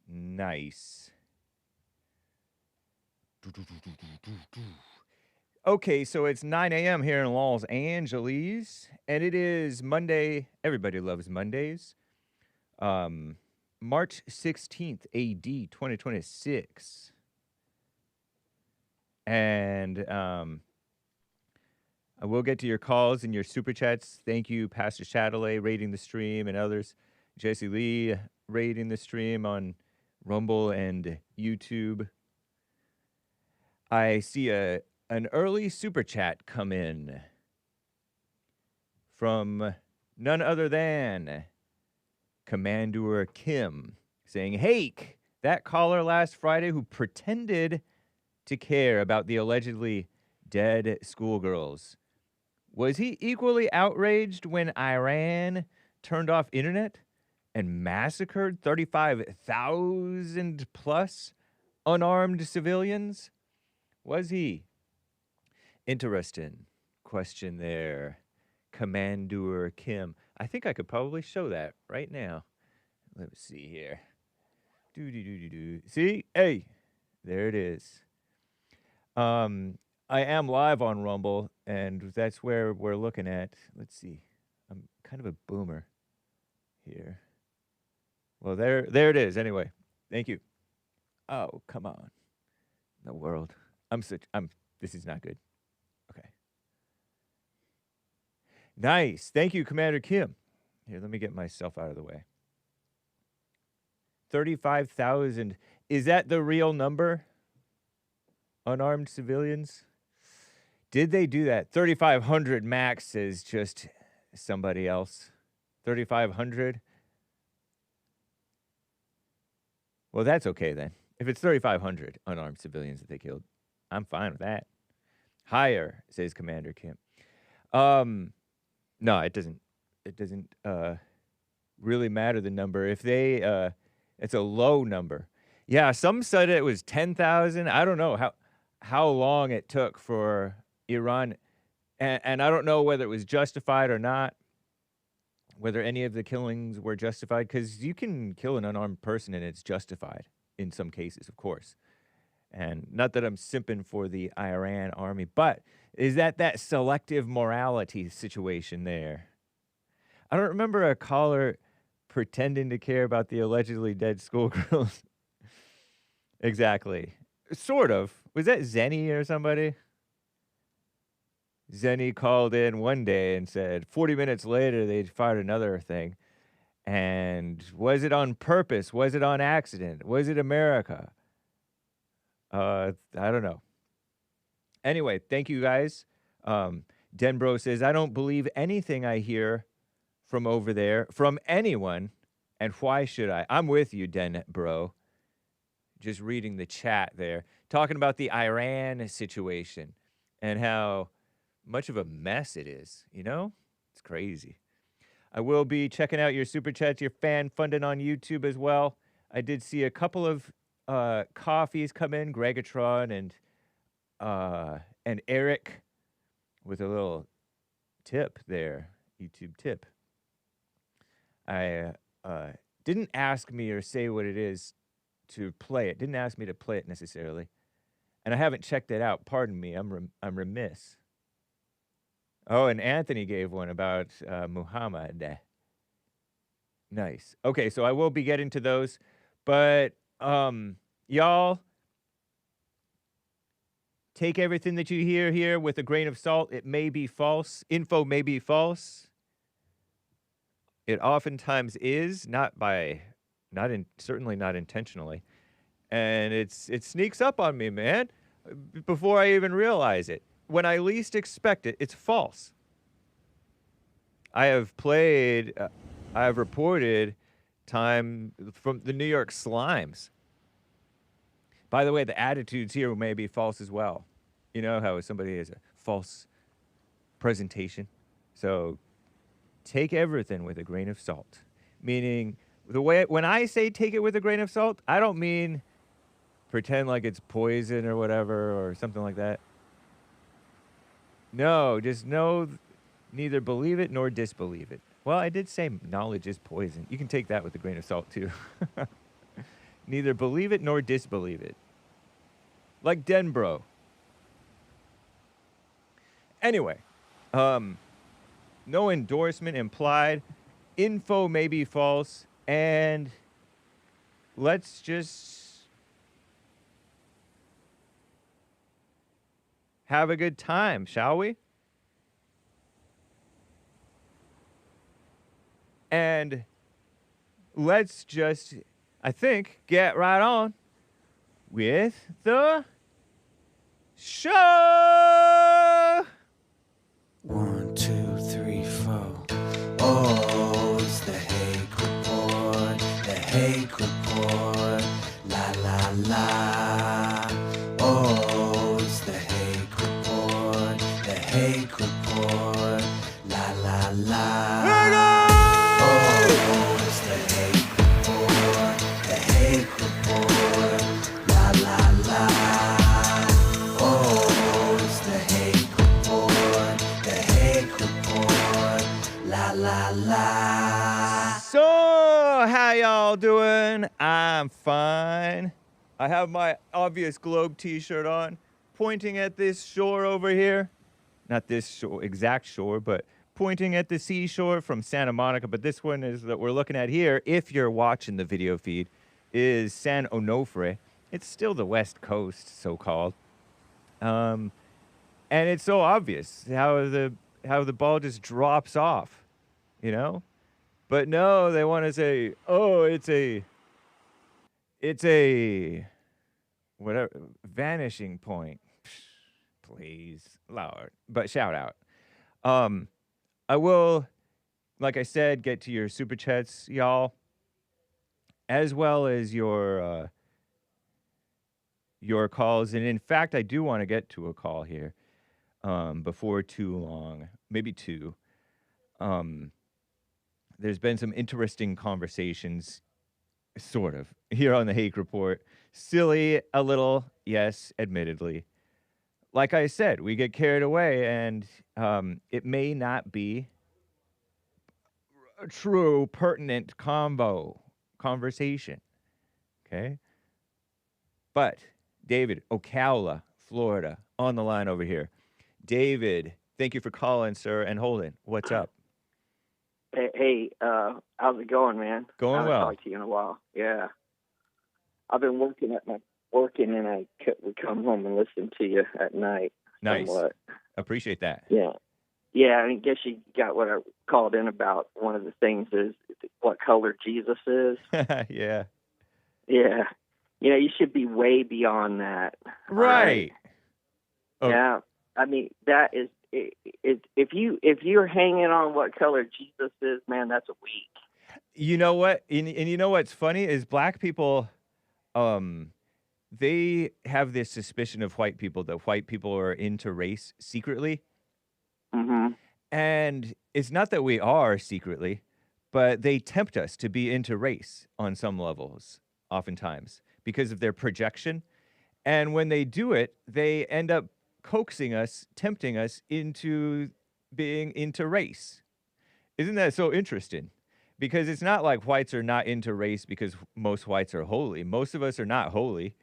Nice. Okay, so it's 9 a.m. here in Los Angeles, and it is Monday. Everybody loves Mondays. Um, March 16th, AD 2026. And I will get to your calls and your super chats. Thank you, Pastor Chatelet, rating the stream, and others. Jesse Lee rating the stream on Rumble and YouTube. I see an early super chat come in from none other than Commander Kim saying, Hake, that caller last Friday who pretended to care about the allegedly dead schoolgirls. Was he equally outraged when Iran turned off internet and massacred 35,000 plus unarmed civilians? Was he? Interesting question there, Commander Kim. I think I could probably show that right now. Let me see here. See? Hey, there it is. I am live on Rumble, and that's where we're looking at. Let's see. I'm kind of a boomer here. Well, there it is. Anyway, thank you. Oh, come on. The world. This is not good. Okay. Nice. Thank you, Commander Kim. Here, let me get myself out of the way. 35,000. Is that the real number? Unarmed civilians? Did they do that? 3,500 max is just somebody else. 3,500? Well, that's okay then. If it's 3,500 unarmed civilians that they killed, I'm fine with that. Higher, says Commander Kim. No, it doesn't. It doesn't really matter the number. If they, it's a low number. Yeah, some said it was 10,000. I don't know how long it took for Iran, and I don't know whether it was justified or not, whether any of the killings were justified, because you can kill an unarmed person and it's justified in some cases, of course. And not that I'm simping for the Iran army, but is that selective morality situation there? I don't remember a caller pretending to care about the allegedly dead schoolgirls. Exactly. Sort of. Was that Zenny or somebody? Zenny called in one day and said 40 minutes later they fired another thing. And was it on purpose? Was it on accident? Was it America? I don't know. Anyway, thank you guys. Denbro says, I don't believe anything I hear from over there, from anyone. And why should I? I'm with you, Denbro. Just reading the chat there. Talking about the Iran situation and how much of a mess it is, you know? It's crazy. I will be checking out your super chats, your fan funding on YouTube as well. I did see a couple of coffees come in, Greggatron and Eric with a little tip there, YouTube tip. I didn't ask me or say what it is to play it. Didn't ask me to play it necessarily. And I haven't checked it out. Pardon me. I'm remiss. Oh, and Anthony gave one about Muhammad. Nice. Okay, so I will be getting to those. But y'all, take everything that you hear here with a grain of salt. It may be false. Info may be false. It oftentimes is, certainly not intentionally. And it sneaks up on me, man, before I even realize it. When I least expect it, it's false. I have reported time from the New York Slimes. By the way, the attitudes here may be false as well. You know how somebody has a false presentation. So take everything with a grain of salt. Meaning, when I say take it with a grain of salt, I don't mean pretend like it's poison or whatever or something like that. No, just know Neither believe it nor disbelieve it. Well, I did say knowledge is poison. You can take that with a grain of salt, too. Neither believe it nor disbelieve it. Like Denbro. Anyway, no endorsement implied. Info may be false. And let's just have a good time, shall we? And let's just, I think, get right on with the show. 1, 2, 3, 4. Oh, it's the Hake Report. The Hake Report. La la la. Oh, it's the Hake Report. The Hake Report. La la la. Oh, it's the Hake Report. The Hake Report. La la la. Oh, it's the Hake Report. The Hake Report. La la la. So, how y'all doing? I'm fine. I have my obvious Globe t-shirt on, pointing at this shore over here. Not this shore, exact shore, but pointing at the seashore from Santa Monica. But this one is that we're looking at here, if you're watching the video feed, is San Onofre. It's still the West Coast, so-called. And it's so obvious how the ball just drops off, you know? But no, they want to say, oh, it's a whatever vanishing point. Please, Lord. But shout out. I will, like I said, get to your super chats, y'all, as well as your calls. And in fact, I do want to get to a call here before too long, maybe two. There's been some interesting conversations, sort of, here on the Hake Report. Silly, a little, yes, admittedly. Like I said, we get carried away, and it may not be a true, pertinent conversation, okay? But David, Ocala, Florida, on the line over here. David, thank you for calling, sir, and holding. What's up? Hey, how's it going, man? Going well. I haven't talked to you in a while. Yeah, I've been working, and I would come home and listen to you at night. Nice. Somewhat. Appreciate that. Yeah. I guess you got what I called in about. One of the things is what color Jesus is. Yeah. Yeah. You should be way beyond that. Right. Oh. Yeah. I mean, that is. If you're hanging on what color Jesus is, man, that's weak. You know what? And you know what's funny is black people, they have this suspicion of white people that white people are into race secretly. Mm-hmm. And it's not that we are secretly, but they tempt us to be into race on some levels, oftentimes, because of their projection. And when they do it, they end up coaxing us, tempting us into being into race. Isn't that so interesting? Because it's not like whites are not into race because most whites are holy. Most of us are not holy.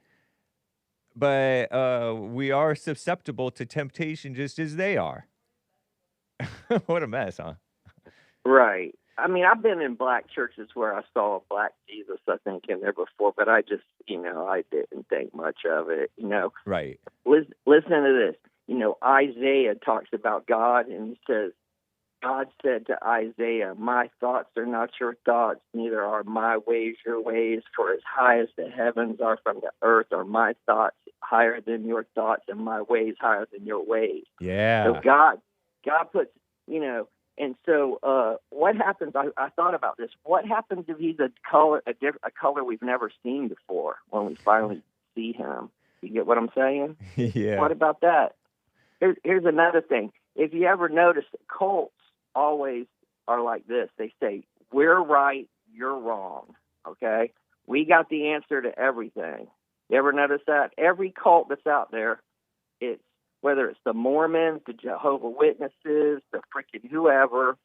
But we are susceptible to temptation just as they are. What a mess, huh? Right. I mean, I've been in black churches where I saw a black Jesus, I think, in there before, but I just, I didn't think much of it, Right. Listen to this. Isaiah talks about God, and he says, God said to Isaiah, my thoughts are not your thoughts, neither are my ways your ways, for as high as the heavens are from the earth are my thoughts higher than your thoughts, and my ways higher than your ways. Yeah. So God puts, and so what happens, I thought about this, what happens if he's a color we've never seen before when we finally see him? You get what I'm saying? Yeah. What about that? Here's another thing. If you ever notice, cults always are like this. They say, we're right, you're wrong, okay? We got the answer to everything. You ever notice that? Every cult that's out there, it's whether it's the Mormons, the Jehovah Witnesses, the freaking whoever,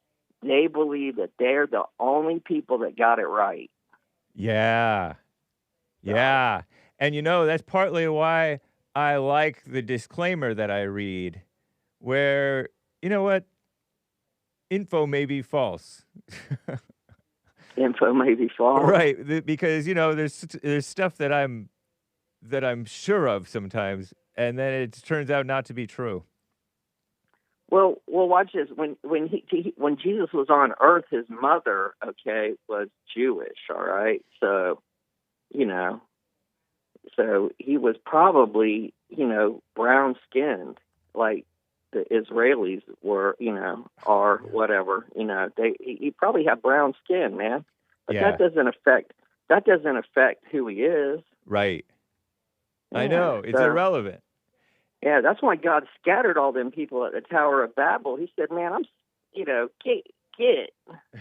they believe that they're the only people that got it right. Yeah. So, Yeah. And that's partly why I like the disclaimer that I read, where, you know what? Info may be false. info may be false. Right. Because, there's stuff that I'm sure of sometimes, and then it turns out not to be true. Well, watch this. When Jesus was on earth, his mother, was Jewish. All right, so so he was probably brown skinned, like the Israelis were, or whatever. He probably had brown skin, man. But Yeah. that doesn't affect who he is. Right. Yeah, I know. It's so- irrelevant. Yeah, that's why God scattered all them people at the Tower of Babel. He said, "Man, get,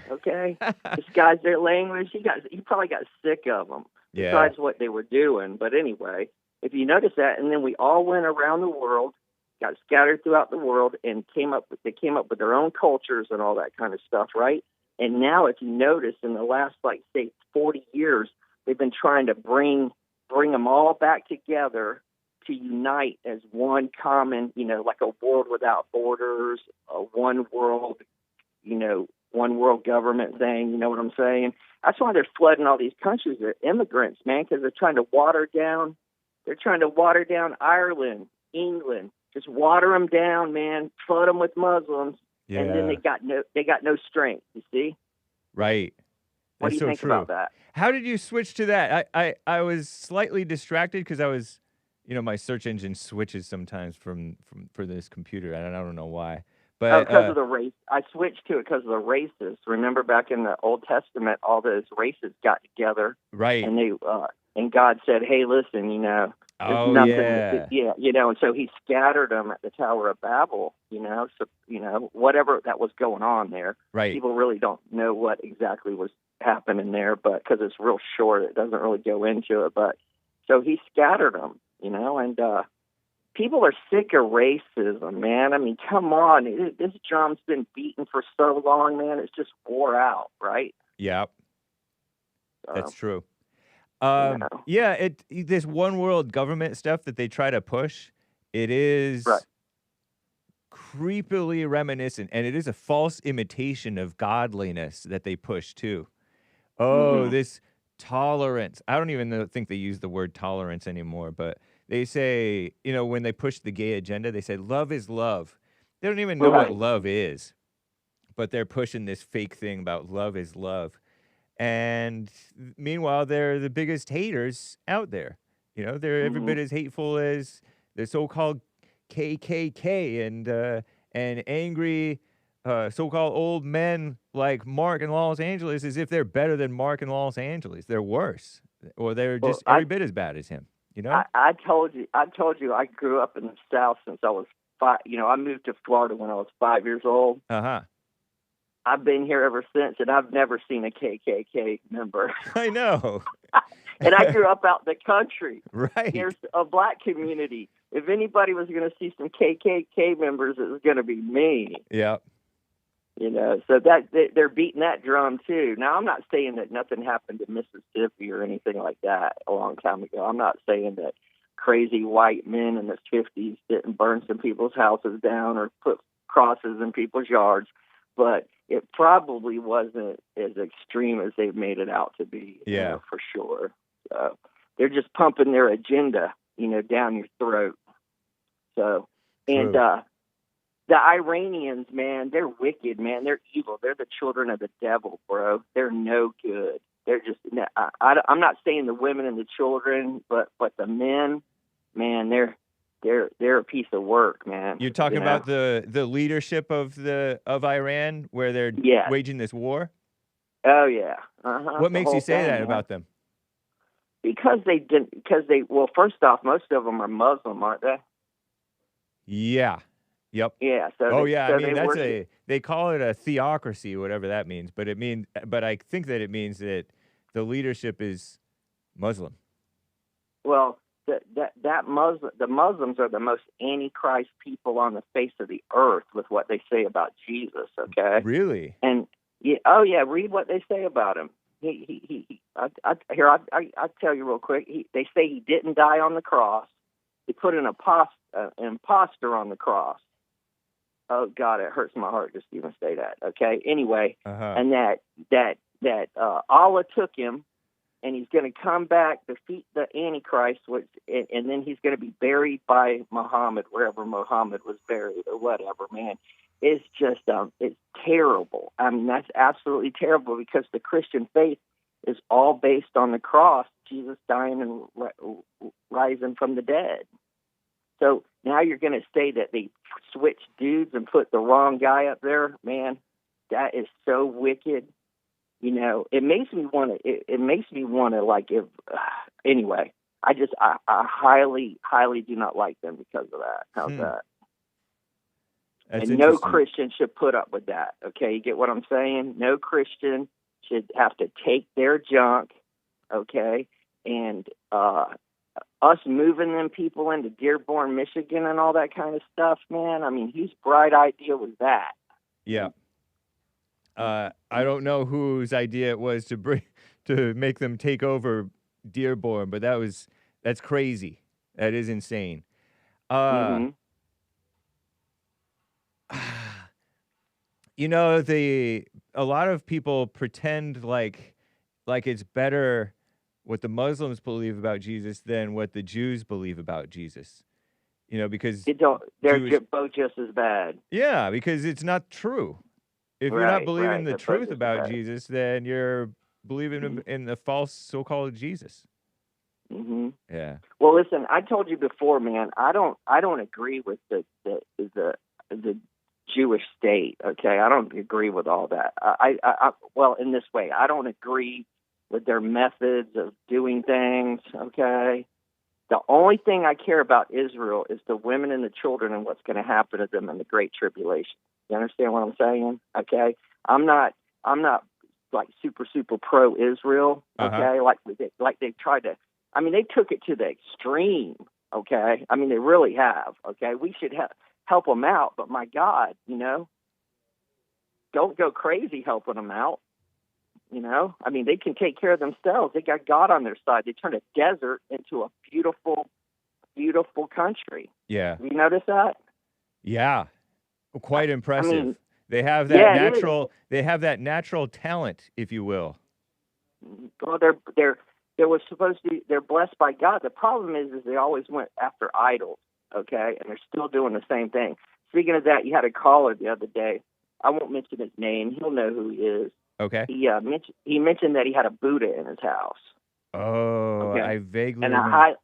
okay." Disguise their language. He probably got sick of them. Yeah. Besides what they were doing, but anyway, if you notice that, and then we all went around the world, got scattered throughout the world, and came up with their own cultures and all that kind of stuff, right? And now, if you notice, in the last, say, 40 years, they've been trying to bring them all back together to unite as one common, like a world without borders, a one world government thing. You know what I'm saying? That's why they're flooding all these countries. They're immigrants, man, because they're trying to water down. They're trying to water down Ireland, England. Just water them down, man. Flood them with Muslims, Yeah. and then they got no strength. You see? Right. What That's do you so think true. about that? How did you switch to that? I was slightly distracted because I was, my search engine switches sometimes for this computer, and I don't know why. But Because of the race. I switched to it because of the races. Remember back in the Old Testament, all those races got together, right. and they and God said, "Hey, listen, there's Oh, nothing, yeah. and so He scattered them at the Tower of Babel, so whatever that was going on there. Right. People really don't know what exactly was happening there, but because it's real short, it doesn't really go into it. But so He scattered them, and people are sick of racism, man. I mean, come on, this drum's been beaten for so long, man. It's just wore out, right? Yep. So, That's true. know. Yeah, this one world government stuff that they try to push, it is Right. creepily reminiscent, and it is a false imitation of godliness that they push too. Oh, this tolerance. I don't even think they use the word tolerance anymore, but they say, when they push the gay agenda, they say love is love. They don't even know Right. what love is, but they're pushing this fake thing about love is love. And meanwhile, they're the biggest haters out there. They're every bit as hateful as the so-called KKK and angry so-called old men like Marc in Los Angeles, as if they're better than Marc in Los Angeles. They're worse, or they're just every bit as bad as him. I told you I grew up in the South since I was 5. I moved to Florida when I was 5 years old. Uh-huh. I've been here ever since, and I've never seen a KKK member. I know. And I grew up out in the country. Right. There's a black community. If anybody was going to see some KKK members, it was going to be me. Yeah. So that they're beating that drum too. Now, I'm not saying that nothing happened to Mississippi or anything like that a long time ago. I'm not saying that crazy white men in the 50s didn't burn some people's houses down or put crosses in people's yards, but it probably wasn't as extreme as they've made it out to be. Yeah. For sure. So they're just pumping their agenda, down your throat. So, and True. the Iranians, man, they're wicked, man. They're evil. They're the children of the devil, bro. They're no good. They're just. I'm not saying the women and the children, but the men, man, they're a piece of work, man. You're talking about the leadership of Iran, where they're waging this war? Oh yeah. Uh-huh. What makes you say that about them? Because well, first off, most of them are Muslim, aren't they? Yeah. Yep. Yeah. So I mean, they call it a theocracy, whatever that means, but I think that it means that the leadership is Muslim. Well, the Muslims are the most antichrist people on the face of the earth with what they say about Jesus. Okay, Really? and yeah, read what they say about him. I'll tell you real quick. They say he didn't die on the cross. They put an imposter on the cross. Oh God, it hurts my heart just to even say that. Okay, anyway, and that Allah took him. And he's going to come back, defeat the Antichrist, and then he's going to be buried by Muhammad, wherever Muhammad was buried or whatever, man. It's just, it's terrible. I mean, that's absolutely terrible because the Christian faith is all based on the cross, Jesus dying and rising from the dead. So now you're going to say that they switched dudes and put the wrong guy up there? Man, that is so wicked. You know, it makes me want to. It makes me want to like. If anyway, I highly do not like them because of that. How's that? That's and no Christian should put up with that. Okay, you get what I'm saying? No Christian should have to take their junk. Okay, and us moving them people into Dearborn, Michigan, and all that kind of stuff, man. I mean, whose bright idea was that? Yeah. I don't know whose idea it was to make them take over Dearborn, but that's crazy. That is insane. You know, a lot of people pretend like it's better what the Muslims believe about Jesus than what the Jews believe about Jesus. You know, because they're both just as bad. Yeah, because it's not true. If you're not believing the truth about Jesus, then you're believing in the false so-called Jesus. Mm-hmm. Yeah. Well, listen, I told you before, man. I don't agree with the Jewish state. Okay, I don't agree with all that. Well, in this way, I don't agree with their methods of doing things. Okay. The only thing I care about Israel is the women and the children and what's going to happen to them in the Great Tribulation. You understand what I'm saying? Okay, I'm not like super pro Israel. Okay, like they tried to. I mean, they took it to the extreme. Okay, I mean they really have. Okay, we should help them out, but my God, you know, don't go crazy helping them out. You know, I mean they can take care of themselves. They got God on their side. They turned a desert into a beautiful country. Yeah, you notice that? Yeah. Quite impressive. I mean, they have that natural talent, if you will. Well, they're blessed by God. The problem is they always went after idols. Okay, and they're still doing the same thing. Speaking of that, you had a caller the other day. I won't mention his name. He'll know who he is. Okay. He mentioned that he had a Buddha in his house. Oh, okay. I vaguely remember.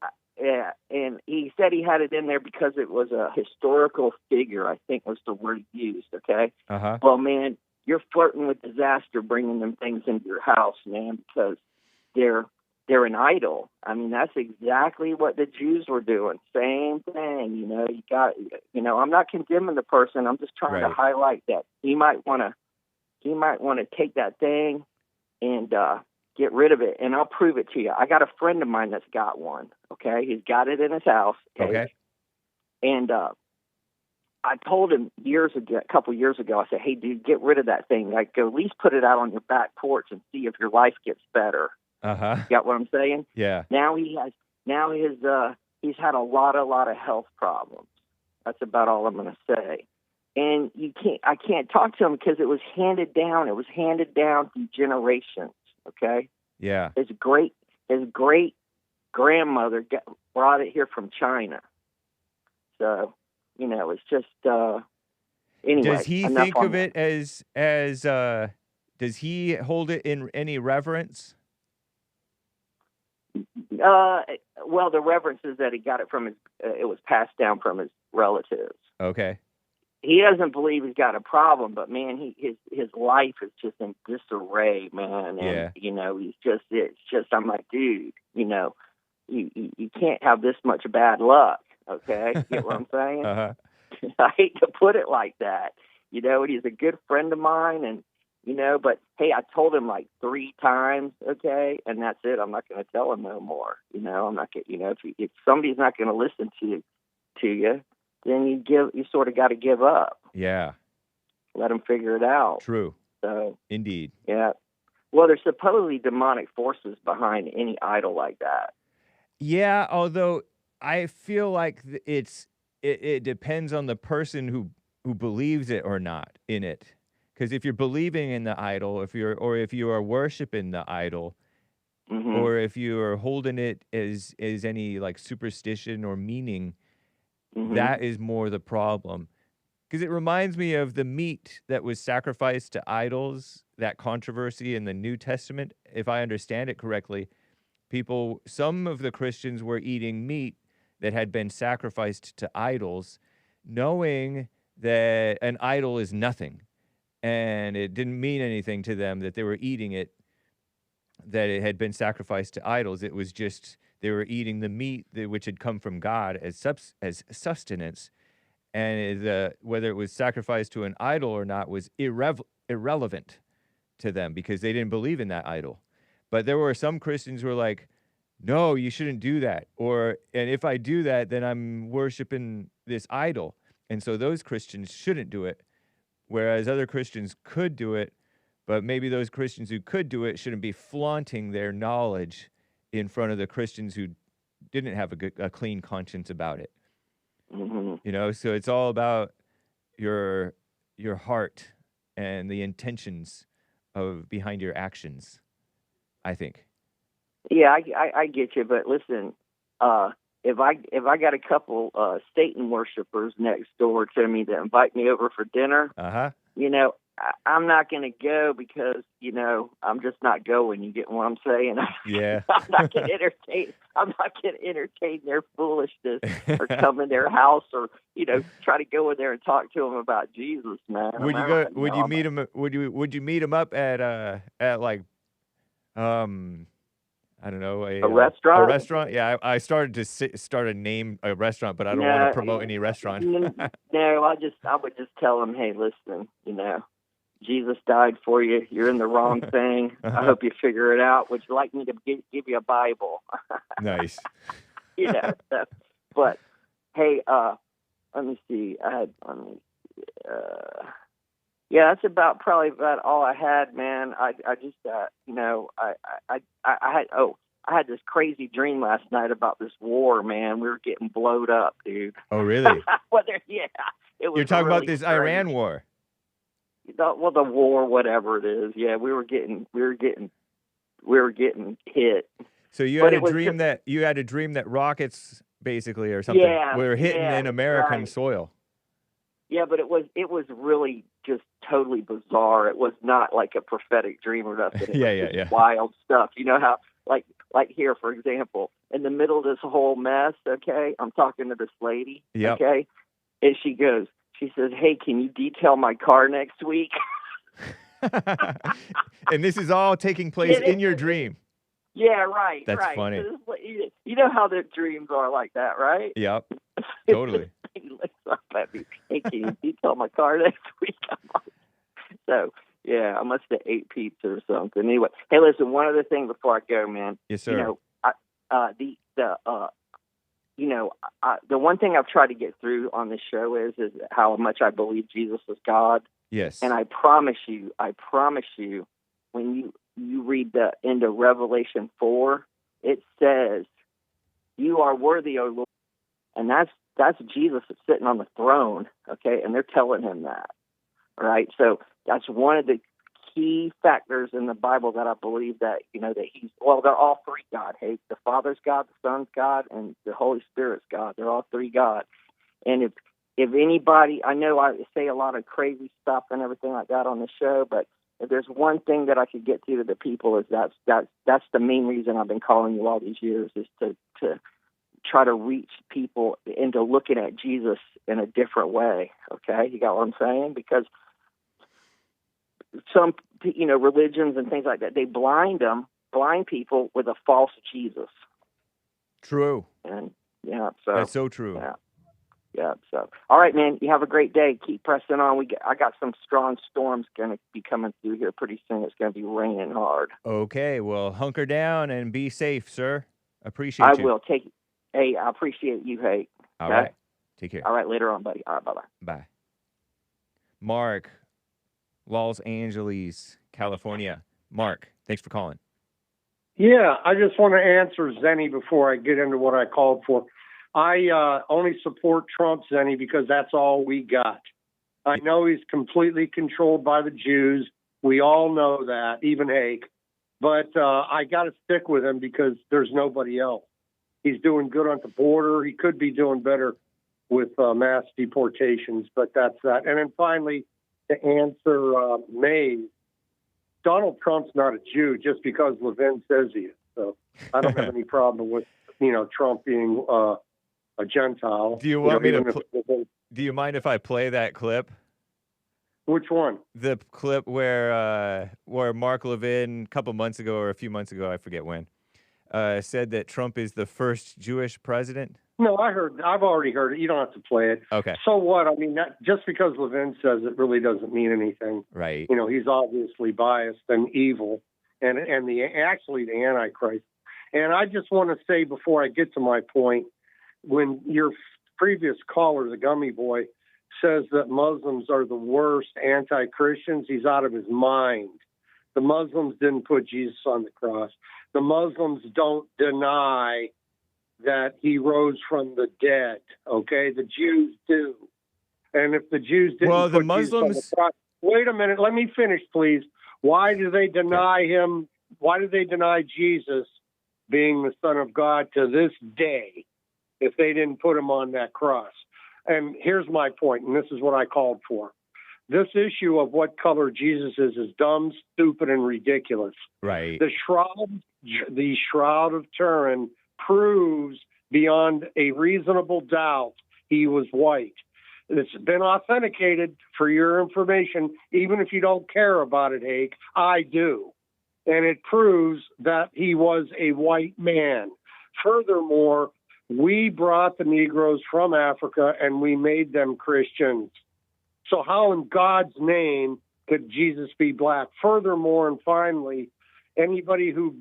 Yeah, and he said he had it in there because it was a historical figure, I think was the word used, okay? Well, man, you're flirting with disaster bringing them things into your house, man, because they're an idol. I mean, that's exactly what the Jews were doing. Same thing, you know, I'm not condemning the person. I'm just trying to highlight that he might want to take that thing and get rid of it, and I'll prove it to you. I got a friend of mine that's got one, okay? He's got it in his house, okay? And I told him a couple years ago, I said, hey, dude, get rid of that thing. Like, go at least put it out on your back porch and see if your life gets better. Got what I'm saying? Yeah. He's had a lot of health problems. That's about all I'm going to say. And I can't talk to him because it was handed down. It was handed down through generations. Okay. Yeah. His great grandmother brought it here from China. So, you know, it's just anyway. Does he think of it as does he hold it in any reverence? Well, the reverence is that he got it from it was passed down from his relatives. Okay. He doesn't believe he's got a problem, but man, his life is just in disarray, man. And you know, it's just I'm like, dude, you know, you can't have this much bad luck, okay? You get what I'm saying? I hate to put it like that, you know. And he's a good friend of mine, and But hey, I told him like 3 times, okay, and that's it. I'm not going to tell him no more. I'm not going. If somebody's not going to listen to you, then you sort of got to give up. Yeah. Let them figure it out. True. So Indeed. yeah. Well, there's supposedly demonic forces behind any idol like that. Yeah, although I feel like it depends on the person who believes it or not in it. Because if you're believing in the idol, if you are worshiping the idol, Mm-hmm. or if you are holding it as any like superstition or meaning, Mm-hmm. that is more the problem. Because it reminds me of the meat that was sacrificed to idols, that controversy in the New Testament. If I understand it correctly, some of the Christians were eating meat that had been sacrificed to idols, knowing that an idol is nothing. And it didn't mean anything to them that they were eating it, that it had been sacrificed to idols. It was just they were eating the meat which had come from God as sustenance. And whether it was sacrificed to an idol or not was irrelevant to them because they didn't believe in that idol. But there were some Christians who were like, no, you shouldn't do that. And if I do that, then I'm worshiping this idol. And so those Christians shouldn't do it. Whereas other Christians could do it, but maybe those Christians who could do it shouldn't be flaunting their knowledge in front of the Christians who didn't have a clean conscience about it. Mm-hmm. So it's all about your heart and the intentions behind your actions, I think. Yeah, I get you, but listen, if I got a couple Satan worshipers next door to me that invite me over for dinner, I'm not going to go because I'm just not going. You get what I'm saying? Yeah. I'm not going to entertain their foolishness or come in their house or try to go in there and talk to them about Jesus, man. Would you go? Would you meet them? Would you meet them up at like I don't know, a restaurant? A restaurant? Yeah, I started to name a restaurant, but I don't want to promote any restaurant. No, I would just tell them, hey, listen, Jesus died for you. You're in the wrong thing. I hope you figure it out. Would you like me to give you a Bible? Nice. But hey, let me see. Yeah, that's probably about all I had, man. I just, I had this crazy dream last night about this war, man. We were getting blowed up, dude. Oh, really? Yeah. It was. You're talking really about this crazy. Iran war. The war, whatever it is. Yeah, we were getting hit. So you had a dream that rockets, basically, or something, were hitting in American soil. Yeah, but it was really just totally bizarre. It was not like a prophetic dream or nothing. It was wild stuff. You know how, like here, for example, in the middle of this whole mess, okay, I'm talking to this lady, okay, and she says, hey, can you detail my car next week? And this is all taking place in your dream. Yeah, right. That's funny. You know how their dreams are like that, right? Yep, totally. He looks up at me. Hey, can you detail my car next week? So, yeah, I must have ate pizza or something. Anyway, hey, listen, one other thing before I go, man. Yes, sir. The one thing I've tried to get through on this show is how much I believe Jesus is God. Yes. And I promise you, when you read the end of Revelation 4, it says, you are worthy, O Lord. And that's Jesus that's sitting on the throne, okay? And they're telling him that, right? So that's one of the key factors in the Bible that I believe that, that they're all three God. Hey, the Father's God, the Son's God, and the Holy Spirit's God. They're all three God. And if anybody, I know I say a lot of crazy stuff and everything like that on the show, but if there's one thing that I could get to the people is that's the main reason I've been calling you all these years is to try to reach people into looking at Jesus in a different way. Okay, you got what I'm saying? Because some religions and things like that, they blind people with a false Jesus. True. And so that's so true. Yeah. Yeah. So, all right, man. You have a great day. Keep pressing on. I got some strong storms going to be coming through here pretty soon. It's going to be raining hard. Okay, well, hunker down and be safe, sir. I Appreciate you. will take. Hey, I appreciate you. Hey. All right. Take care. All right. Later on, buddy. All right. Bye-bye. Bye. Mark, Los Angeles, California. Mark, thanks for calling. Yeah, I just want to answer Zenny before I get into what I called for. I only support Trump, Zenny, because that's all we got. I know he's completely controlled by the Jews. We all know that, even Hake. But I got to stick with him because there's nobody else. He's doing good on the border. He could be doing better with mass deportations, but that's that. And then finally, to answer Mays, Donald Trump's not a Jew just because Levin says he is. So I don't have any problem with, Trump being a Gentile. Do you want me to? Do you mind if I play that clip? Which one? The clip where Marc Levin a couple months ago or a few months ago, I forget when, said that Trump is the first Jewish president. No, I've already heard it. You don't have to play it. Okay. So what? I mean, just because Levin says it really doesn't mean anything. Right. He's obviously biased and evil, and actually the Antichrist. And I just want to say before I get to my point, when your previous caller, the Gummy Boy, says that Muslims are the worst anti-Christians, he's out of his mind. The Muslims didn't put Jesus on the cross. The Muslims don't deny that he rose from the dead, okay? The Jews do. And if the Jews didn't well, the put Muslims... Jesus on the cross, wait a minute, let me finish, please. Why do they deny him? Why do they deny Jesus being the Son of God to this day if they didn't put him on that cross? And here's my point, and this is what I called for. This issue of what color Jesus is dumb, stupid, and ridiculous. Right. The Shroud of Turin proves beyond a reasonable doubt he was white. It's been authenticated for your information, even if you don't care about it, Hake. I do. And it proves that he was a white man. Furthermore, we brought the Negroes from Africa and we made them Christians. So how in God's name could Jesus be black? Furthermore, and finally, anybody who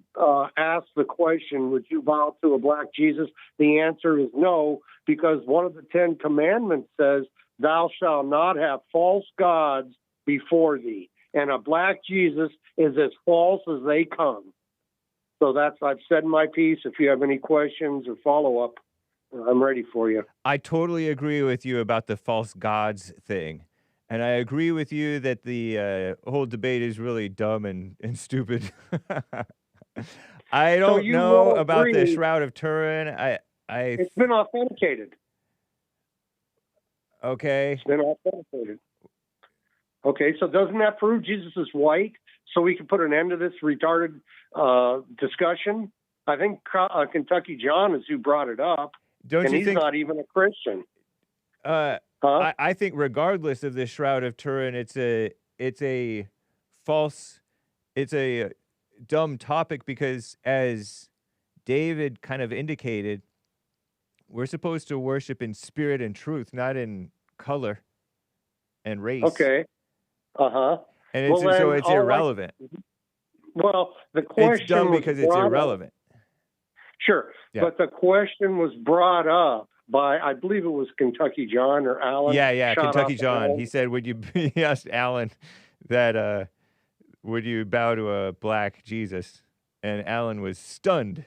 asks the question, would you bow to a black Jesus? The answer is no, because one of the 10 Commandments says, thou shalt not have false gods before thee. And a black Jesus is as false as they come. So I've said my piece. If you have any questions or follow-up, I'm ready for you. I totally agree with you about the false gods thing. And I agree with you that the whole debate is really dumb and stupid. I don't know about the Shroud of Turin. It's been authenticated. Okay. It's been authenticated. Okay, so doesn't that prove Jesus is white? So we can put an end to this retarded discussion? I think Kentucky John is who brought it up. He's not even a Christian. I think regardless of the Shroud of Turin, it's a dumb topic because, as David kind of indicated, we're supposed to worship in spirit and truth, not in color and race. Okay. Uh-huh. And so it's irrelevant. The question it's dumb because it's irrelevant. Sure. Yeah. But the question was brought up by, I believe it was Kentucky John or Alan. Yeah, Kentucky John. He said, he asked Alan that, would you bow to a black Jesus? And Alan was stunned.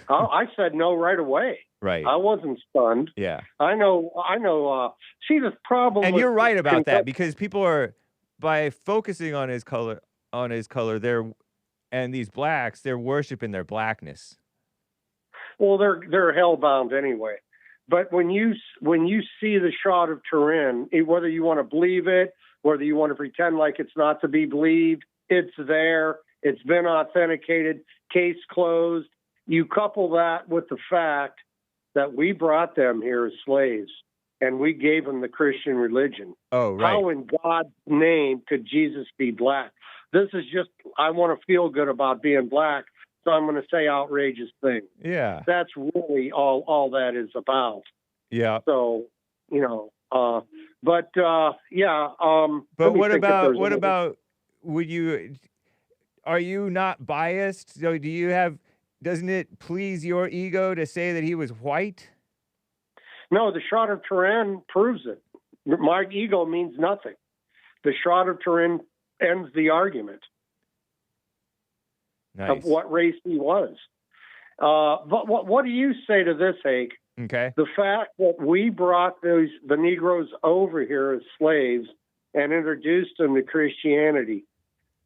I said no right away. Right. I wasn't stunned. Yeah. I know. See, the problem. And you're right about that, because people are, by focusing on his color, and these blacks, they're worshiping their blackness. Well, they're hellbound anyway. But when you see the Shroud of Turin, whether you want to believe it, whether you want to pretend like it's not to be believed, it's there. It's been authenticated. Case closed. You couple that with the fact that we brought them here as slaves, and we gave them the Christian religion. Oh, right. How in God's name could Jesus be black? This is just, I want to feel good about being black, so I'm going to say outrageous things. Yeah. That's really all that is about. Yeah. So, you know, but yeah. But Let me think if there's what anything. about, are you not biased? So doesn't it please your ego to say that he was white? No, the Shroud of Turin proves it. My ego means nothing. The Shroud of Turin ends the argument Nice. of what race he was. But what do you say to this, Hake? Okay. The fact that we brought the Negroes over here as slaves and introduced them to Christianity,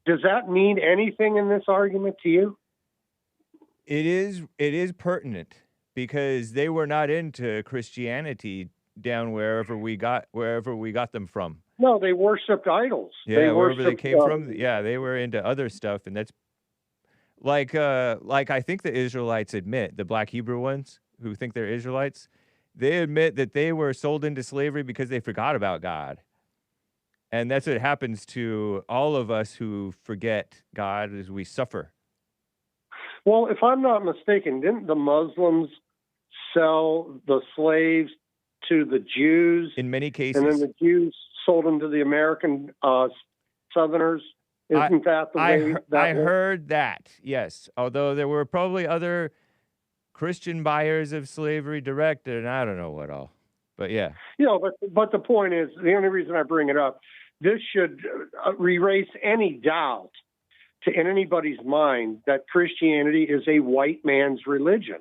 does that mean anything in this argument to you? It is pertinent because they were not into Christianity down wherever we got them from. No, they worshipped idols. Yeah, wherever they came from. Yeah, they were into other stuff, and that's like I think the Israelites admit, the Black Hebrew ones who think they're Israelites, they admit that they were sold into slavery because they forgot about God. And that's what happens to all of us who forget God, is we suffer. Well, if I'm not mistaken, didn't the Muslims sell the slaves to the Jews? In many cases. And then the Jews sold them to the American Southerners? Isn't that the way? I heard that, yes. Although there were probably other Christian buyers of slavery direct, and I don't know what all. But yeah. You know, but the point is, the only reason I bring it up, this should erase any doubt in anybody's mind that Christianity is a white man's religion.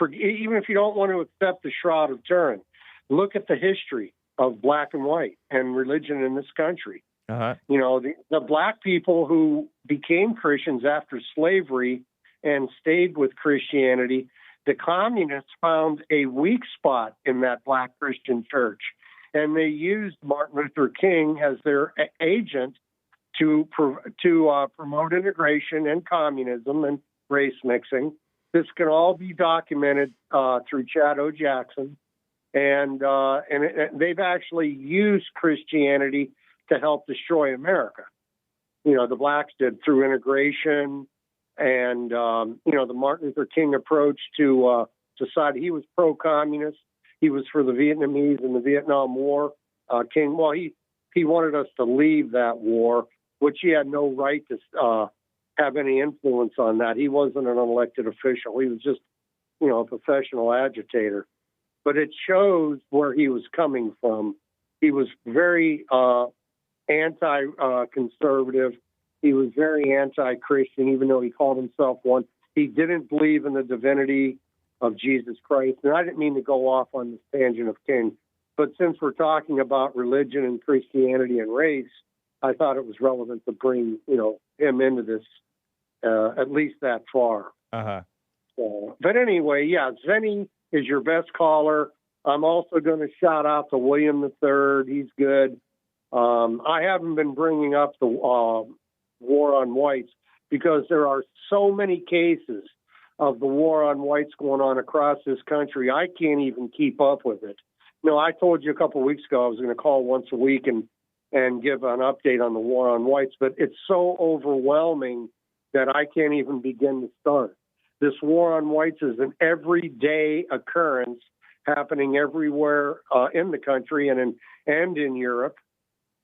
Even if you don't want to accept the Shroud of Turin, look at the history of black and white and religion in this country. Uh-huh. You know, the black people who became Christians after slavery and stayed with Christianity, the communists found a weak spot in that black Christian church, and they used Martin Luther King as their agent to promote integration and communism and race mixing. This can all be documented through Chad O. Jackson, and they've actually used Christianity to help destroy America. You know, the blacks did through integration, and you know, the Martin Luther King approach to society. He was pro-communist. He was for the Vietnamese in the Vietnam War. King, well, he wanted us to leave that war, which he had no right to have any influence on that. He wasn't an elected official. He was just, you know, a professional agitator. But it shows where he was coming from. He was very anti-conservative. He was very anti-Christian, even though he called himself one. He didn't believe in the divinity of Jesus Christ. And I didn't mean to go off on this tangent of King, but since we're talking about religion and Christianity and race, I thought it was relevant to bring, you know, him into this, at least that far. Uh-huh. But anyway, yeah, Zenny is your best caller. I'm also going to shout out to William III. He's good. I haven't been bringing up the war on whites because there are so many cases of the war on whites going on across this country. I can't even keep up with it. You know, I told you a couple of weeks ago I was going to call once a week and give an update on the war on whites, but it's so overwhelming that I can't even begin to start. This war on whites is an everyday occurrence happening everywhere in the country and in Europe.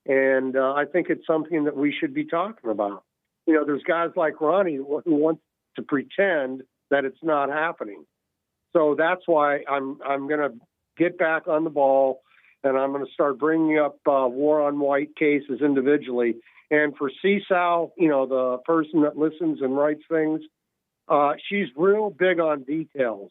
And I think it's something that we should be talking about. You know, there's guys like Ronnie who want to pretend that it's not happening. So that's why I'm going to get back on the ball, and I'm going to start bringing up war on white cases individually. And for Cesar, you know, the person that listens and writes things, she's real big on details.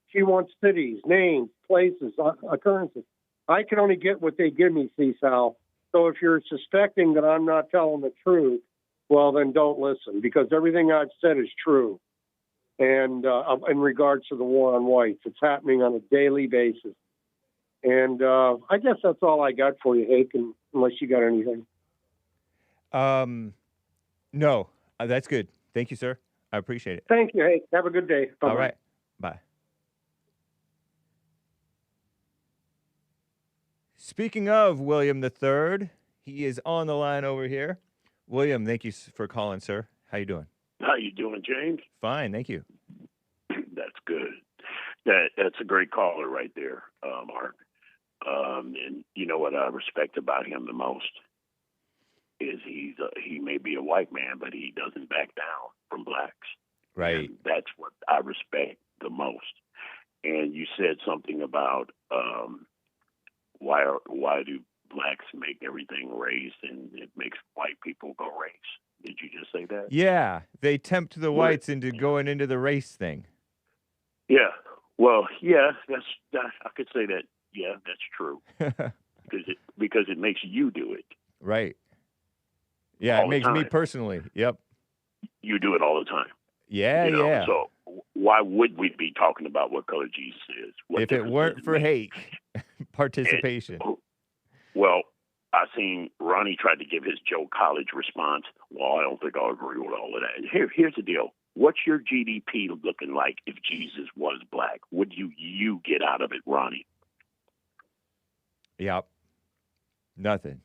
She wants cities, names, places, occurrences. I can only get what they give me, Cesar. So if you're suspecting that I'm not telling the truth, well, then don't listen, because everything I've said is true. And in regards to the war on whites, it's happening on a daily basis. And I guess that's all I got for you, Hake, unless you got anything. No, that's good. Thank you, sir. I appreciate it. Thank you, Hake. Have a good day. Bye-bye. All right. Bye. Speaking of William III, he is on the line over here. William, thank you for calling, sir. How you doing? How you doing, James? Fine, thank you. That's good. That's a great caller right there, Mark. And you know what I respect about him the most is he may be a white man, but he doesn't back down from blacks. Right. And that's what I respect the most. And you said something about why do blacks make everything race and it makes white people go race? Did you just say that? Yeah, they tempt the whites into going into the race thing. Yeah. Well, yeah, I could say that. Yeah, that's true. because it makes you do it. Right. Yeah, all it the makes me time. personally. Yep. You do it all the time. Yeah, yeah. So why would we be talking about what color Jesus is? What If it difference weren't does for make? Hake participation. Well, I seen Ronnie tried to give his Joe College response. Well, I don't think I agree with all of that. Here's the deal. What's your GDP looking like if Jesus was black? What do you get out of it, Ronnie? Yep. Nothing.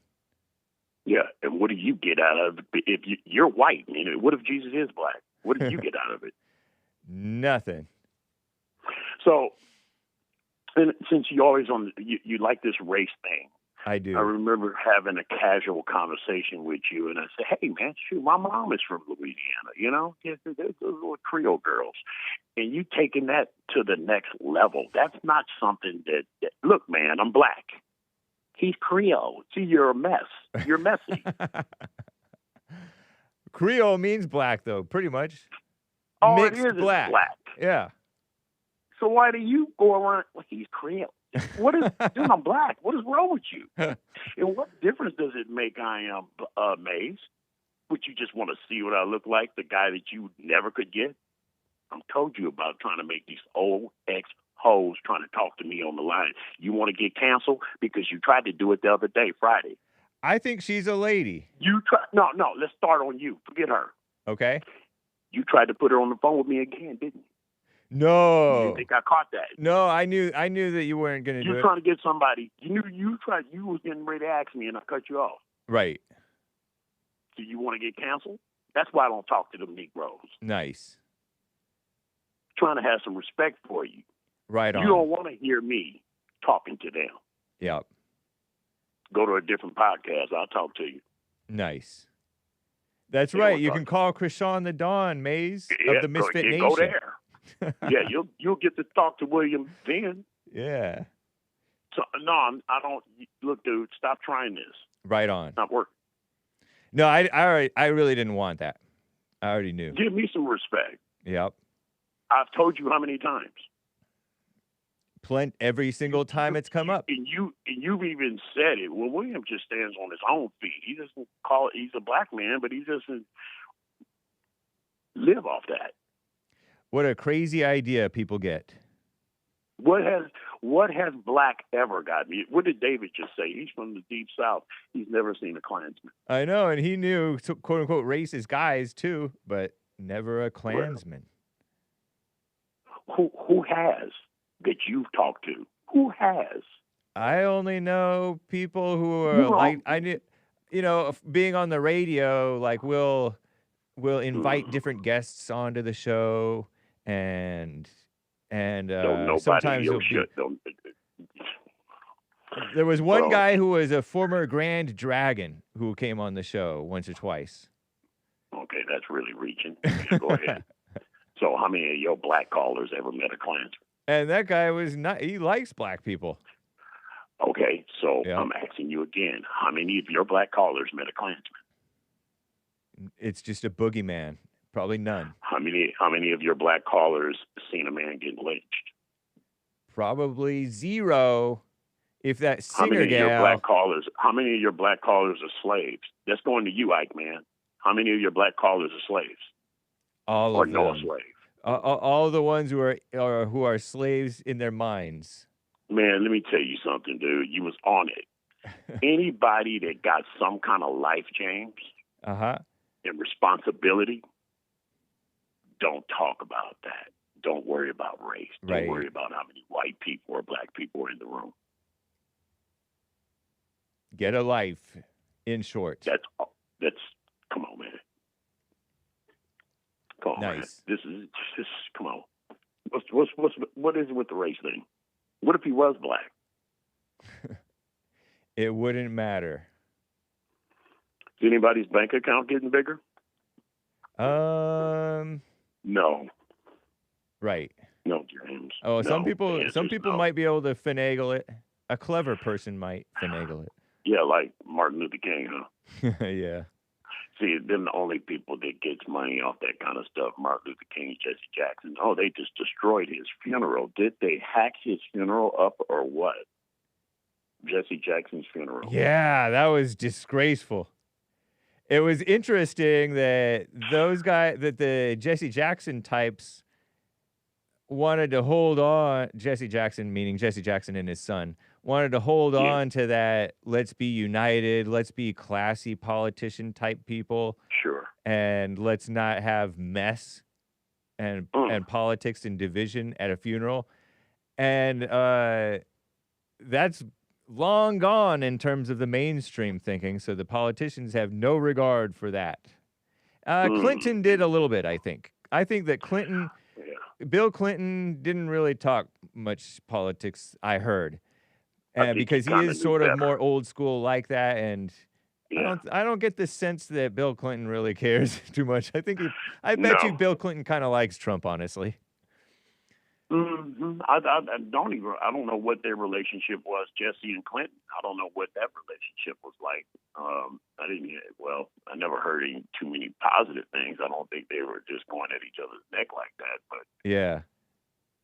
Yeah, and what do you get out of it if you're white? What if Jesus is black? What do you get out of it? Nothing. So, and since you always you like this race thing, I do. I remember having a casual conversation with you, and I said, "Hey, man, shoot, my mom is from Louisiana. Those little Creole girls, and you taking that to the next level. That's not something that look, man, I'm black. He's Creole. See, you're a mess. You're messy. Creole means black, though, pretty much. All Mixed it is black. is black. Yeah. So why do you go around? Well, he's Creole. What is, dude, I'm black. What is wrong with you? And what difference does it make I am Maze? Would you just want to see what I look like, the guy that you never could get? I told you about trying to make these old ex-hoes trying to talk to me on the line. You want to get canceled because you tried to do it the other day, Friday. I think she's a lady. You try. No, let's start on you. Forget her. Okay. You tried to put her on the phone with me again, didn't you? No. You didn't think I caught that? No, I knew that you weren't going to do You're it. trying to get somebody. You was getting ready to ask me, and I cut you off. Right. Do you want to get canceled? That's why I don't talk to them Negroes. Nice. Trying to have some respect for you. Right on. You don't want to hear me talking to them. Yep. Go to a different podcast. I'll talk to you. Nice. That's Yeah, right. we'll You talk can call Krishawn the Dawn, Maze of the Misfit Nation. Go there. Yeah, you'll get to talk to William then. Yeah. So no, I don't. Look, dude, stop trying this. Right on. It's not working. No, I really didn't want that. I already knew. Give me some respect. Yep. I've told you how many times. Every single time it's come up. And you've even said it. Well, William just stands on his own feet. He doesn't call it. He's a black man, but he doesn't live off that. What a crazy idea people get. What has black ever got me? What did David just say? He's from the deep south. He's never seen a Klansman. I know, and he knew quote unquote racist guys too, but never a Klansman. Who has that you've talked to? Who has? I only know people who are like I knew, being on the radio. Like we'll invite different guests onto the show, and sometimes there was one guy who was a former Grand Dragon who came on the show once or twice. Okay, that's really reaching. Yeah, go ahead. So how many of your black callers ever met a Klansman? And that guy was not, he likes black people. Okay, so I'm asking you again, how many of your black callers met a Klansman? It's just a boogeyman. Probably none. How many of your black callers seen a man getting lynched? Probably zero. If that singer how many gal. How many of your black callers are slaves? That's going to you, Ike, man. How many of your black callers are slaves? All or of no them. slave? All the ones who are slaves in their minds. Man, let me tell you something, dude. You was on it. Anybody that got some kind of life change and responsibility, don't talk about that. Don't worry about race. Don't worry about how many white people or black people are in the room. Get a life, in short. That's come on, man. Come on, nice. Man. This come on. What is it with the race thing? What if he was black? It wouldn't matter. Is anybody's bank account getting bigger? No, Right. no, James. Oh, some No. people The answer some is people no. might be able to finagle it. A clever person might finagle Yeah, like Martin Luther King, huh? it. Yeah. See, them the only people that gets money off that kind of stuff. Martin Luther King, Jesse Jackson. Oh, they just destroyed his funeral. Did they hack his funeral up or what? Jesse Jackson's funeral. Yeah, that was disgraceful. It was interesting that the Jesse Jackson types wanted to hold on, Jesse Jackson, meaning Jesse Jackson and his son, wanted to hold Yeah. on to that, let's be united, let's be classy politician type people, Sure. and let's not have mess and politics and division at a funeral. And that's long gone in terms of the mainstream thinking, so the politicians have no regard for that. Clinton did a little bit, I think. I think that Bill Clinton didn't really talk much politics, I heard, because he is sort of more old school like that, and I don't get the sense that Bill Clinton really cares too much. I bet you Bill Clinton kind of likes Trump, honestly. I don't know what their relationship was, Jesse and Clinton. I don't know what that relationship was like. I never heard too many positive things. I don't think they were just going at each other's neck like that. But yeah,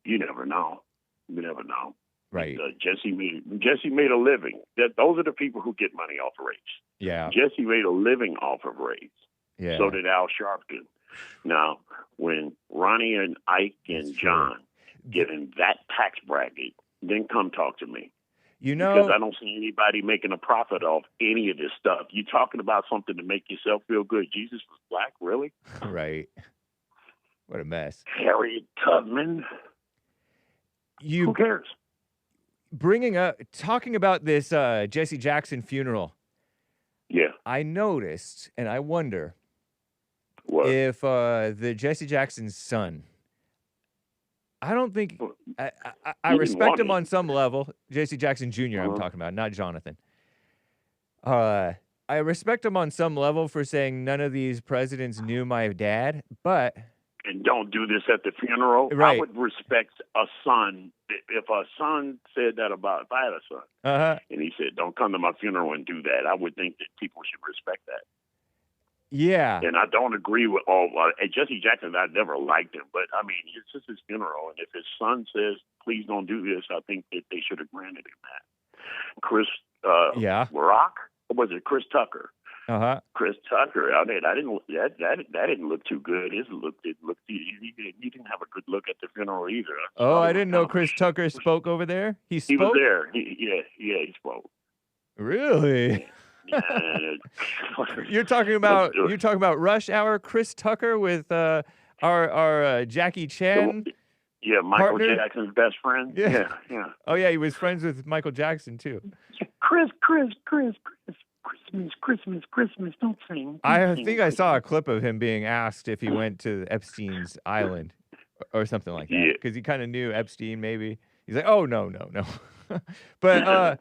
you never know. You never know. Right. Jesse made a living. Those are the people who get money off of race. Yeah. Jesse made a living off of race. Yeah. So did Al Sharpton. Now, when Ronnie and Ike and John get in that tax bracket, then come talk to me. Because I don't see anybody making a profit off any of this stuff. You talking about something to make yourself feel good. Jesus was black, really? Right. What a mess. Harriet Tubman. Who cares? Talking about this Jesse Jackson funeral. Yeah. I noticed, and I wonder if the Jesse Jackson's son, I don't think I respect him on some level. Jesse Jackson Jr. I'm talking about, not Jonathan. I respect him on some level for saying none of these presidents knew my dad, but and don't do this at the funeral. Right. I would respect a son if a son said that about if I had a son, and he said, "Don't come to my funeral and do that." I would think that people should respect that. Yeah. And I don't agree with all. Jesse Jackson, I never liked him, but I mean, it's just his funeral, and if his son says, "Please don't do this," I think that they should have granted him that. Chris, Rock, or was it Chris Tucker? Chris Tucker. I mean, that didn't look too good. He didn't have a good look at the funeral either. I didn't know Chris Tucker spoke over there. He spoke? He was there. He spoke. Really? Yeah. You're talking about Rush Hour, Chris Tucker with our Jackie Chan. Yeah, Michael partner? Jackson's best friend. Yeah. Oh yeah, he was friends with Michael Jackson too. Christmas, don't sing. I think I saw a clip of him being asked if he went to Epstein's island or something like that, because he kind of knew Epstein. Maybe he's like, oh no. But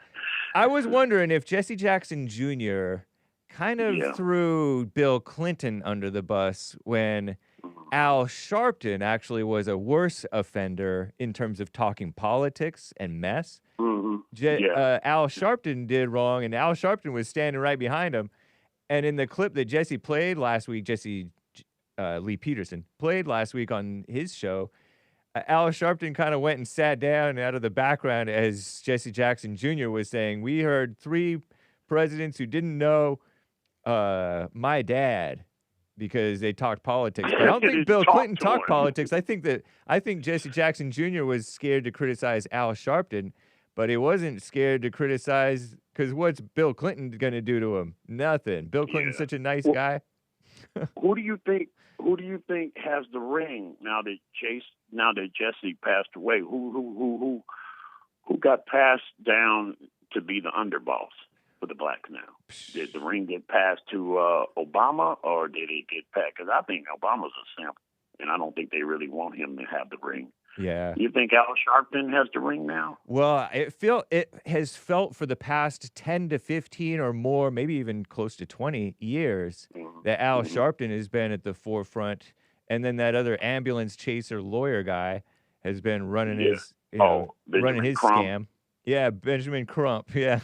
I was wondering if Jesse Jackson Jr. kind of threw Bill Clinton under the bus when Al Sharpton actually was a worse offender in terms of talking politics and mess. Al Sharpton did wrong, and Al Sharpton was standing right behind him. And in the clip that Jesse played last week, Lee Peterson played last week on his show, Al Sharpton kind of went and sat down out of the background as Jesse Jackson Jr. was saying, "We heard 3 presidents who didn't know my dad because they talked politics." But I don't think Bill Clinton talked politics. I think Jesse Jackson Jr. was scared to criticize Al Sharpton, but he wasn't scared to criticize, because what's Bill Clinton going to do to him? Nothing. Bill Clinton's such a nice guy. Who do you think has the ring now that Jesse passed away? Who got passed down to be the underboss for the blacks now? Did the ring get passed to Obama, or did it get passed? Because I think Obama's a simp, and I don't think they really want him to have the ring. Yeah. You think Al Sharpton has the ring now? Well, it has felt for the past 10 to 15 or more, maybe even close to 20 years, that Al Sharpton has been at the forefront, and then that other ambulance chaser lawyer guy has been running his, running Benjamin his Crump. scam. Yeah, Benjamin Crump. Yeah.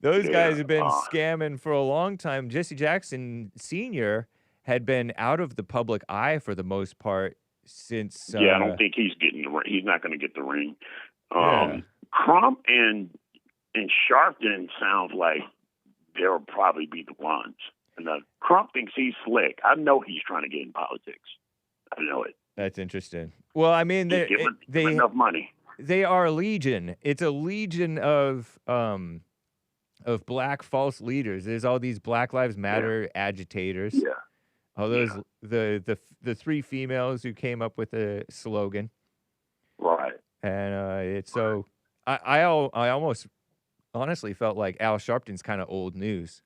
Those guys have been scamming for a long time. Jesse Jackson Sr. had been out of the public eye for the most part since. I don't think he's getting the ring. He's not going to get the ring. Yeah. Crump and Sharpton sounds like they'll probably be the ones. And Crump thinks he's slick. I know he's trying to get in politics. I know it. That's interesting. Well, I mean, they enough money. They are a legion. It's a legion of black false leaders. There's all these Black Lives Matter agitators. Yeah. All those the three females who came up with the slogan. Right. And it's so I almost honestly felt like Al Sharpton's kind of old news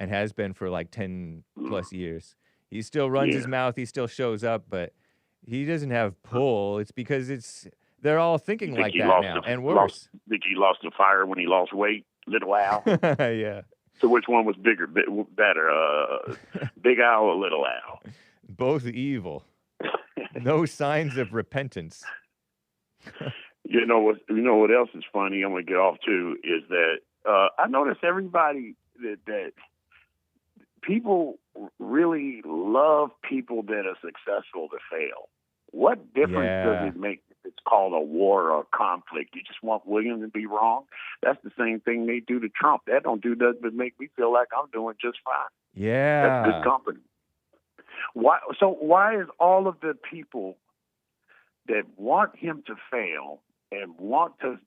and has been for like 10 plus years. He still runs his mouth, he still shows up, but he doesn't have pull. It's because they're all thinking like that now, and worse. Think he lost the fire when he lost weight, Little Al? Yeah. So which one was better, Big Al or Little Al? Both evil. No signs of repentance. You know what else is funny? I'm gonna get off to is that I noticed everybody that people really love people that are successful to fail. What difference does it make if it's called a war or a conflict? You just want William to be wrong? That's the same thing they do to Trump. That don't do nothing but make me feel like I'm doing just fine. Yeah. That's good company. Why is all of the people that want him to fail and want to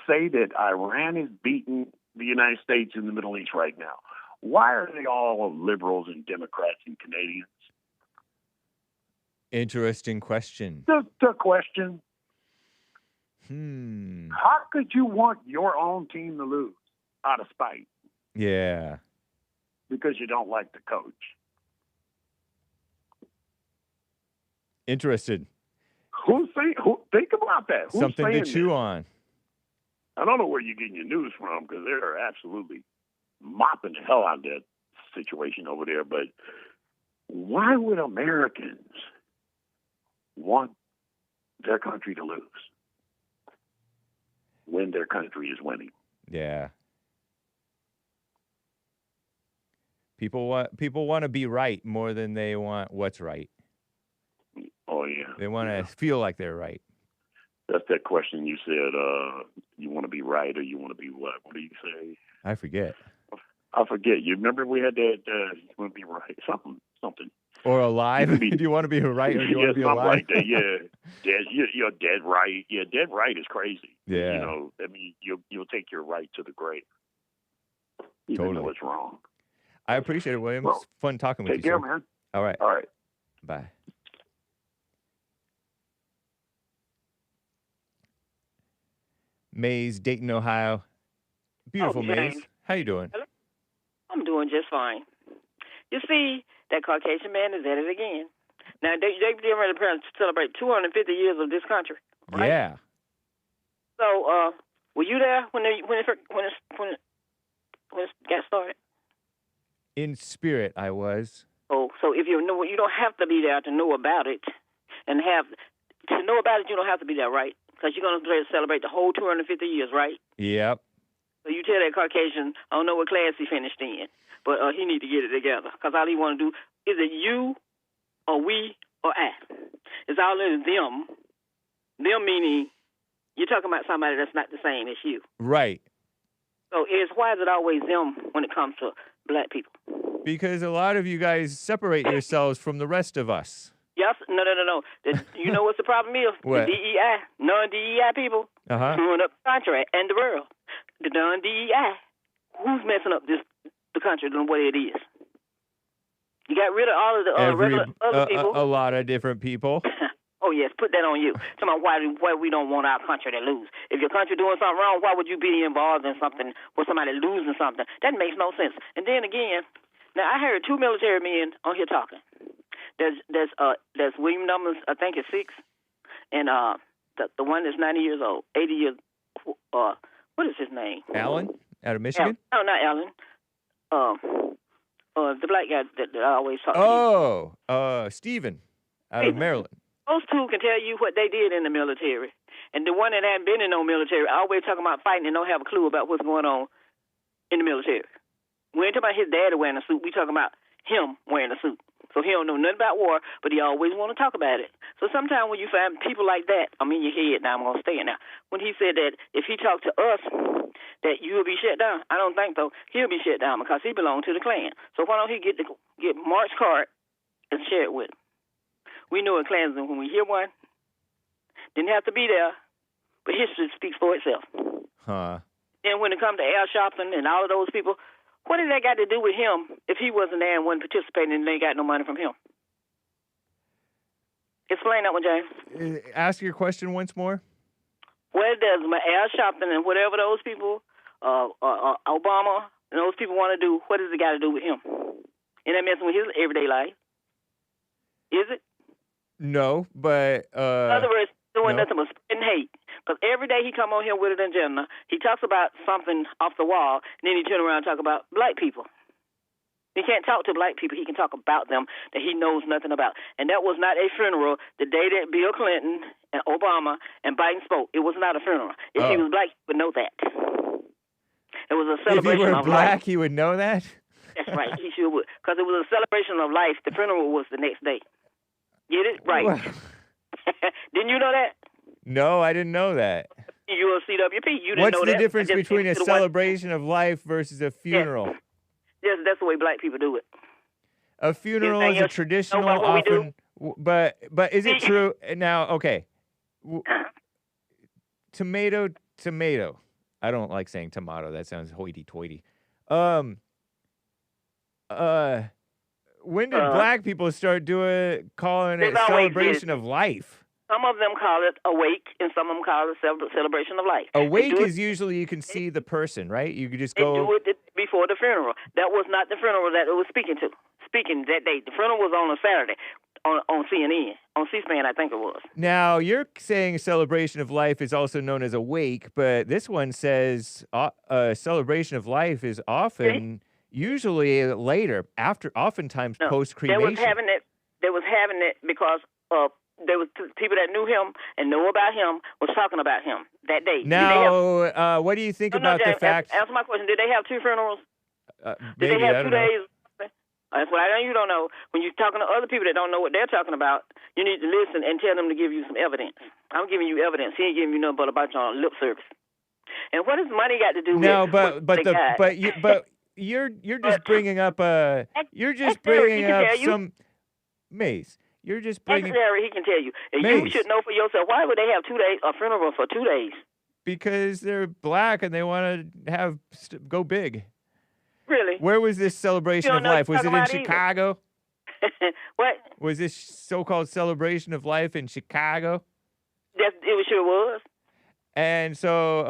say that Iran is beating the United States in the Middle East right now, why are they all liberals and Democrats and Canadians? Interesting question. The question. Hmm. How could you want your own team to lose out of spite? Yeah. Because you don't like the coach. Interested. Who think about that? Who's something to chew this? on. I don't know where you're getting your news from because they're absolutely mopping the hell out of that situation over there. But why would Americans want their country to lose when their country is winning? Yeah. People want to be right more than they want what's right. Oh yeah. They want to feel like they're right. That's that question you said. You want to be right or you want to be what? What do you say? I forget. I forget. You remember we had that? You want to be right? Something. Or alive? Do you want to be right or do you want to be alive? Like that. Yeah. You're dead right. Yeah, dead right is crazy. Yeah. You know, I mean, you'll take your right to the grave, even though it's wrong. I appreciate it, William. Well, it's fun talking with you. Take care, sir. man. All right. All right. Bye. Maze, Dayton, Ohio. Beautiful Maze. How you doing? Hello? I'm doing just fine. You see, that Caucasian man is at it again. Now, they getting ready to celebrate 250 years of this country, right? Yeah. So, were you there when it got started? In spirit, I was. Oh, so if you know, you don't have to be there to know about it, to know about it, you don't have to be there, right? Because you're going to celebrate the whole 250 years, right? Yep. So you tell that Caucasian, I don't know what class he finished in, but he need to get it together. Because all he want to do, is it you or we or I? It's all in them. Them meaning you're talking about somebody that's not the same as you. Right. So why is it always them when it comes to black people? Because a lot of you guys separate yourselves from the rest of us. Yes, no. You know what's the problem is? What? The DEI, non-DEI people, screwing up the country and the world. The non-DEI, who's messing up the country than what it is? You got rid of all of the regular other people. A lot of different people. Oh, yes, put that on you. Tell me why we don't want our country to lose. If your country doing something wrong, why would you be involved in something where somebody losing something? That makes no sense. And then again, now I heard two military men on here talking. There's William Numbers, I think it's 6, And the one that's 90 years old, 80 years. What is his name? Alan out of Michigan. No, not Alan. The black guy that I always talk to. Stephen out of Maryland. Those two can tell you what they did in the military. And the one that hadn't been in no military, always talking about fighting and don't have a clue about what's going on in the military. We ain't talking about his daddy wearing a suit. We talking about him wearing a suit. So he don't know nothing about war, but he always want to talk about it. So sometimes when you find people like that, I'm in your head now, I'm going to stay in now. When he said that if he talked to us, that you will be shut down, I don't think so. He'll be shut down because he belonged to the Klan. So why don't he get Mark's card and share it with him? We know in Klansmen, when we hear one, didn't have to be there, but history speaks for itself. Huh. And when it comes to Al Sharpton and all of those people, what did that got to do with him if he wasn't there and wasn't participating and they got no money from him? Explain that one, James. Ask your question once more. What does Al Sharpton and whatever those people, Obama and those people want to do, what does it got to do with him? And that messing with his everyday life? Is it? No, but... in other words, doing nothing but spreading hate. Because every day he come on here with an agenda. He talks about something off the wall, and then he turn around and talk about black people. He can't talk to black people. He can talk about them that he knows nothing about. And that was not a funeral the day that Bill Clinton and Obama and Biden spoke. It was not a funeral. If he was black, he would know that. It was a celebration of life. If he were black, he would know that? That's right. He sure would. Because it was a celebration of life. The funeral was the next day. Get it? Right. Well, didn't you know that? No, I didn't know that. You're a CWP. You didn't know that. What's the difference between a celebration of life versus a funeral? Yes, that's the way black people do it. A funeral is a traditional, often, but is it true? Now, okay, tomato. I don't like saying tomato. That sounds hoity-toity. When did black people start calling it celebration of life? Some of them call it awake, and some of them call it celebration of life. Awake is usually you can see the person, right? You could just go. They do it before the funeral. That was not the funeral that it was speaking that day. The funeral was on a Saturday on CNN, on C-SPAN, I think it was. Now, you're saying celebration of life is also known as awake, but this one says celebration of life is often, usually later, oftentimes post-cremation. They was having it because there was people that knew him and know about him was talking about him that day. Now, what do you think about the fact? Answer my question. Did they have two funerals? Maybe, did they have 2 days? That's what I know you don't know. When you're talking to other people that don't know what they're talking about, you need to listen and tell them to give you some evidence. I'm giving you evidence. He ain't giving you nothing but a bunch of lip service. And what does money got to do with? No, but you're just bringing up some Maze. You're just bringing. He can tell you. And you should know for yourself. Why would they have 2 days a funeral for 2 days? Because they're black and they want to go big. Really? Where was this celebration of life? Was it in Chicago? What? Was this so-called celebration of life in Chicago? It sure was. And so,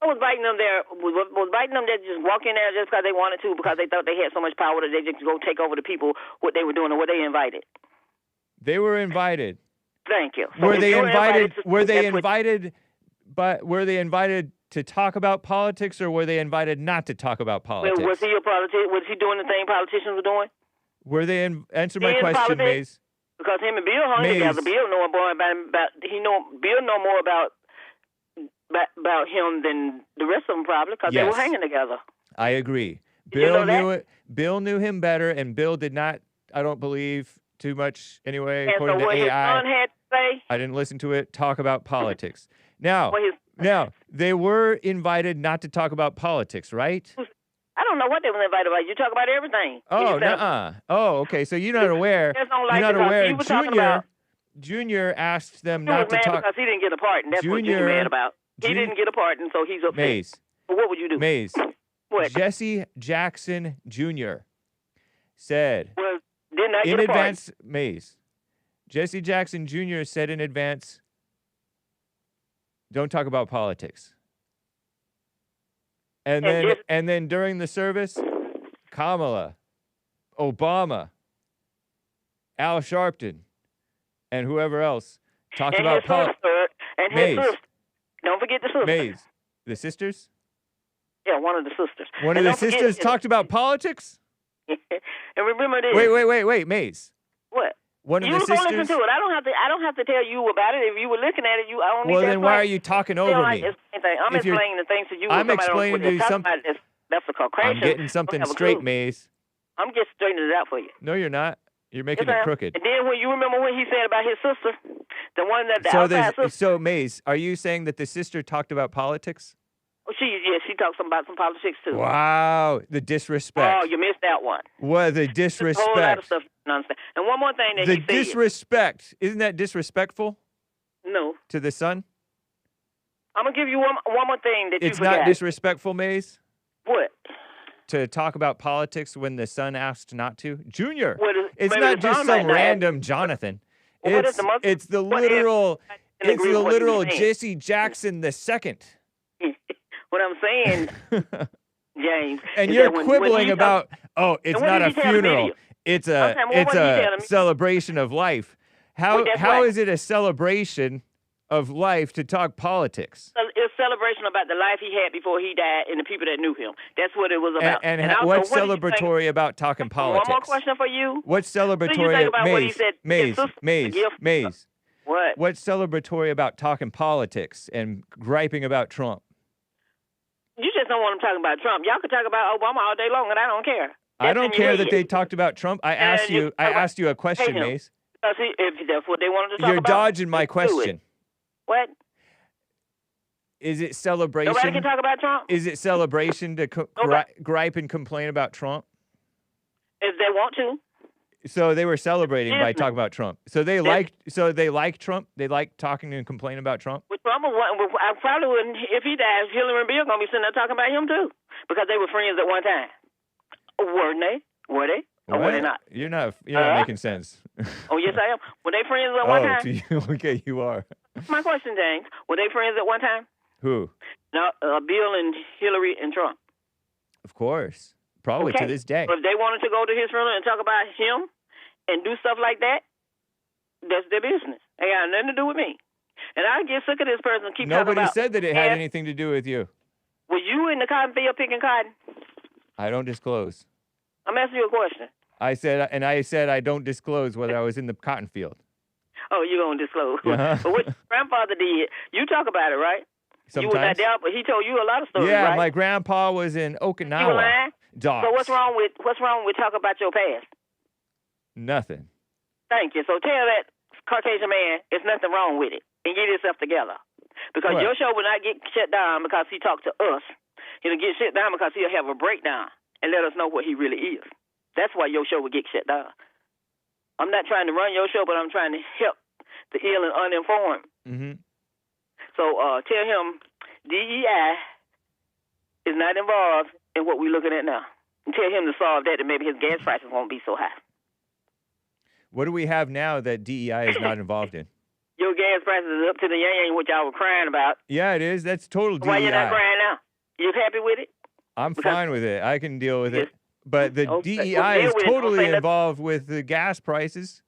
I was inviting them there. Was inviting them there to just walk in there just because they wanted to, because they thought they had so much power that they just go take over the people, what they were doing, or what they invited. They were invited. Thank you. So were they invited? Were they invited? But were they invited to talk about politics, or were they invited not to talk about politics? Was he a politician? Was he doing the thing politicians were doing? Were they answer my question, Maze? Because him and Bill hung together. Bill know more about Bill know more about him than the rest of them probably, because they were hanging together. I agree. Bill knew it. Bill knew him better, and Bill did not. I don't believe too much anyway. And according so what to his AI, son had to say. I didn't listen to it. Talk about politics. Now they were invited not to talk about politics, right? I don't know what they were invited about. You talk about everything. Oh, nuh-uh. Oh, okay. So you're not aware. You're not aware. Junior asked them not to talk. Because he didn't get a part, and that's what Junior mad about. He didn't get a part, and so he's upset. Maze. Well, what would you do? Maze. What? Jesse Jackson Jr. said did not in get a advance. part. Maze. Jesse Jackson Jr. said in advance, don't talk about politics. And then during the service, Kamala, Obama, Al Sharpton, and whoever else talked and about his sister, and his Maze. sister. Don't forget the sister. Maze. The sisters? Yeah, one of the sisters. One of And the don't forget sisters his- talked about politics? And remember this. Wait, Maze. What? One of You the go listen sisters? to it. I don't have to tell you about it. If you were looking at it, I don't need Well, to then why are explain. you talking Feel over like me? it's the same thing. I'm If you're- explaining the things to you. I'm Somebody don't know explaining what to you they're talking something. about. That's a Caucasian. I'm getting don't something have a straight, clue. Maze. I'm just straightening it out for you. No, you're not. You're making Yes, I it am. crooked. And then when you remember what he said about his sister, the one that the So outside sister. so Maze, are you saying that the sister talked about politics? Oh, she talks about some politics too. Wow, the disrespect. Oh, you missed that one. What the There's a whole lot of disrespect. stuff you don't understand. And one more thing that The he said. disrespect. Isn't that disrespectful No, to the son? I'm gonna give you one more thing that It's you forgot. not disrespectful, Maze, What? to talk about politics when the son asked not to. Junior, What is- it's maybe not the just son might some not. random Jonathan. Well, what is It's the mother- it's the what is- literal in it's agree the with what you literal were saying. Jesse Jackson the second. What I'm saying, James. And is you're that when quibbling he about, oh, it's And what not did a he tell the funeral. media? It's I'm a saying, well, what did he tell a the- celebration of life. How Well, that's how right. is it a celebration of life to talk politics? It's a celebration about the life he had before he died and the people that knew him. That's what it was about. And also, what's what did you think- celebratory about talking politics? One more question for you. What's What do you celebratory? think about what he Maze, said? His Maze, sister, the Maze, gift? Maze. What? What's celebratory about talking politics and griping about Trump? You just don't want them talking about Trump. Y'all could talk about Obama all day long, and I don't care. I That's don't in your care that head. they talked about Trump. I asked you you. I talk about- asked you a question, him. Maze. Because if that's what they wanted to talk You're about. dodging my let's do it. question. What? Is it Nobody celebration? can talk about Trump Is it celebration to gripe and complain about Trump? if they want to. So they were celebrating by Yes, talking about Trump. So they like Trump. They like talking and complaining about Trump. With Trump, I probably wouldn't. If he dies, Hillary and Bill gonna be sitting there talking about him too, because they were friends at one time. Weren't they? Were they? Or were they What? not? You're not making sense. Oh, yes, I am. Were they friends at one Oh, time? to you, okay, you are. My question, James. Were they friends at one time? Who? No, Bill and Hillary and Trump. Of course, probably to Okay. this day. But if they wanted to go to his funeral and talk about him and do stuff like that, that's their business. They got nothing to do with me. And I get sick of this person keep talking Nobody about. said that it had Yeah. anything to do with you. Were you in the cotton field picking cotton? I don't disclose. I'm asking you a question. I said I don't disclose whether I was in the cotton field. Oh, you gonna disclose? Uh-huh. But what your grandfather did, you talk about it, right? You was not Sometimes. there, but he told you a lot of stories, Yeah, right? my grandpa was in You were Okinawa. lying? Docks. So what's wrong with talking about your past? Nothing. Thank you. So tell that Caucasian man there's nothing wrong with it, and get yourself together. Because What? your show will not get shut down because he talked to us. It'll get shut down because he'll have a breakdown and let us know what he really is. That's why your show will get shut down. I'm not trying to run your show, but I'm trying to help the ill and uninformed. Mm-hmm. So tell him DEI is not involved in what we're looking at now. And tell him to solve that, and maybe his gas prices won't be so high. What do we have now that DEI is not involved in? Your gas prices is up to the yang, which y'all were crying about. Yeah, it is. That's total DEI. Why you not crying now? You happy with it? I'm Because- fine with it. I can deal with Yes. it. But the Okay. DEI Well, deal is with it. Don't totally say nothing. involved with the gas prices.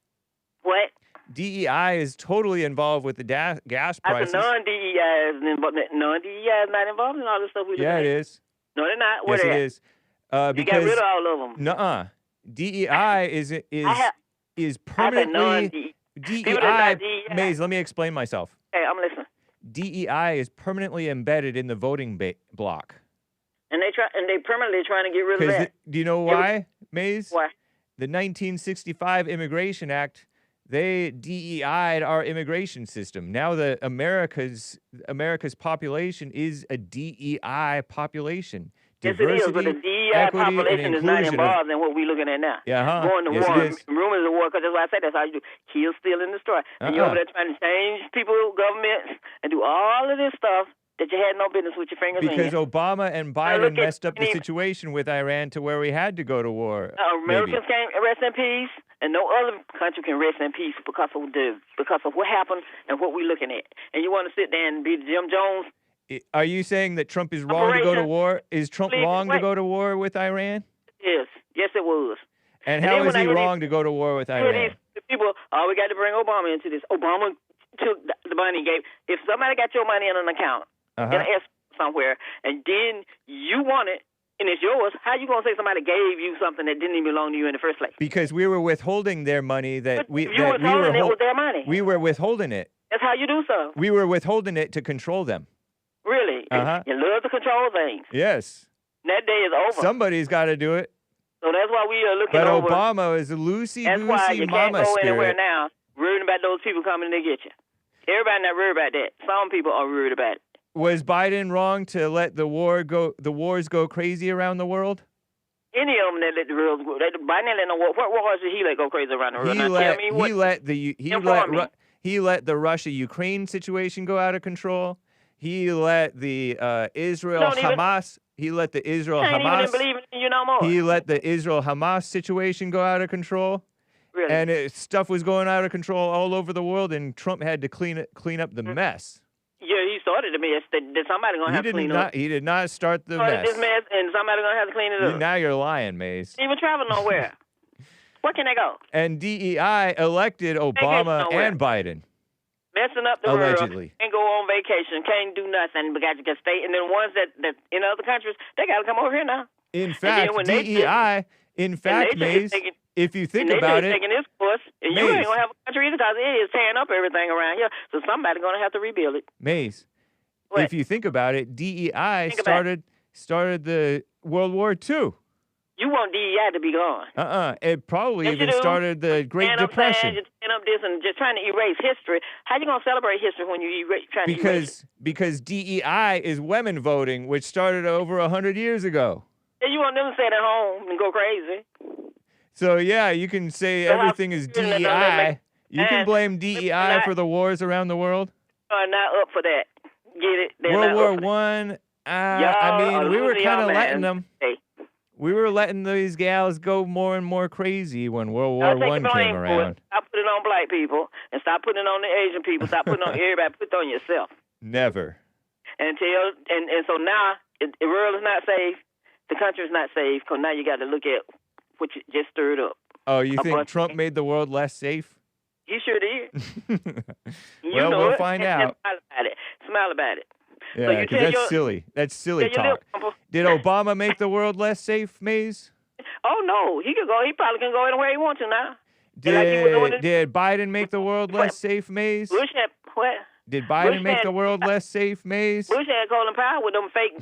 What? DEI is totally involved with the gas I prices. said non-DEI is involved. Non-DEI is not involved in all this stuff we Yeah, it looking at. is. No, they're not. Where Yes, they it at? is. You got Because rid of all of them. nuh-uh. DEI is I said permanently non-DEI. People that DEI. not DEI. Maze, let me explain myself. Hey, I'm listening. DEI is permanently embedded in the voting block. And they permanently trying to get rid of Because that. do you know why, Maze? Why? The 1965 Immigration Act, they DEI'd our immigration system. Now the America's population is a DEI population. Yes, it is, but the DEI equity, and population is not inclusion of- involved in what we're looking at now. Yeah, Going to yes, war, it is. rumors of war, because that's why I say that's how you do. Kill, steal, and destroy. And you're over there trying to change people, governments, and do all of this stuff that you had no business with your fingers Because in. Obama and look Biden at messed up the any- situation with Iran to where we had to go to war. maybe. Americans can't rest in peace, and no other country can rest in peace because of what happened and what we're looking at. And you want to sit there and be Jim Jones? Are you saying that Trump is wrong to go to Operation. war? Is Trump Please, wrong to wait. go to war with Iran? Yes, it was. And And how then is when I he hear wrong to go to war with Here Iran? these people, we got to bring Obama into this. Obama took the money, if somebody got your money in an account, in an escrow somewhere, and then you want it, and it's yours, how you going to say somebody gave you something that didn't even belong to you in the first place? Because we were withholding their money It was their money. We were withholding it. That's how you do so. We were withholding it to control them. Really? You love to control things. Yes. That day is over. Somebody's got to do it. So that's why we are looking over. over. But Obama is a loosey-goosey mama spirit. That's why you can't go anywhere now worrying about those people coming to get you. Everybody not worried about that. Some people are worried about it. Was Biden wrong to let the wars go crazy around the world? Any of them that let the world go. Biden didn't let no war. What wars did he let go crazy around the world? He let the Russia-Ukraine situation go out of control. He let the Israel-Hamas. He let the Israel-Hamas. Believe in you no more. He let the Israel-Hamas situation go out of control. Really? And stuff was going out of control all over the world, and Trump had to clean up the mess. Yeah, he started the mess. That somebody gonna have to clean up. He did not start the mess. This mess, and somebody gonna have to clean it up. Now you're lying, Maze. Didn't even travel nowhere. Where can they go? And DEI elected Obama and Biden. Messing up the Allegedly. world. Can't go on vacation. Can't do nothing. But you can stay. And then ones that in other countries, they got to come over here now. In fact, DEI. Maze, if you think about it, taking this course, and you ain't gonna have a country either because it is tearing up everything around here. So somebody's gonna have to rebuild it. Maze, if you think about it, DEI started the World War II. You want DEI to be gone. It probably even started the Great Depression. Just stand up this and just trying to erase history. How you gonna celebrate history when you trying to erase it? Because DEI is women voting, which started over 100 years ago. Yeah, you want them to sit at home and go crazy. So yeah, you can say everything is DEI. You can blame DEI for the wars around the world. Not up for that. Get it? World War I. I mean, we were kind of letting them. We were letting these gals go more and more crazy when World War I came around. Stop putting it on black people and stop putting it on the Asian people. Stop putting it on everybody. Put it on yourself. Never. And so now the world is not safe. The country is not safe because now you got to look at what you just stirred up. Oh, you think Trump made the world less safe? He sure did. Well, we'll find out. Smile about it. Yeah, because that's silly. That's silly talk. Did Obama make the world less safe, Maze? Oh, no. He could go. He probably can go anywhere he wants to now. Did Biden make the world less safe, Maze? Bush had what? Did Biden make the world less safe, Maze? Bush had Colin Powell with them fake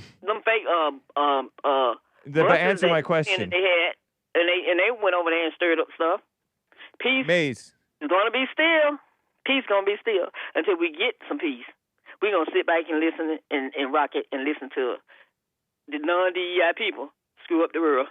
But answer my question. They had, and they went over there and stirred up stuff. Peace Maze. is gonna be still. Peace gonna be still until we get some peace. We're gonna sit back and listen and rock it and listen to the non-DEI people screw up the world.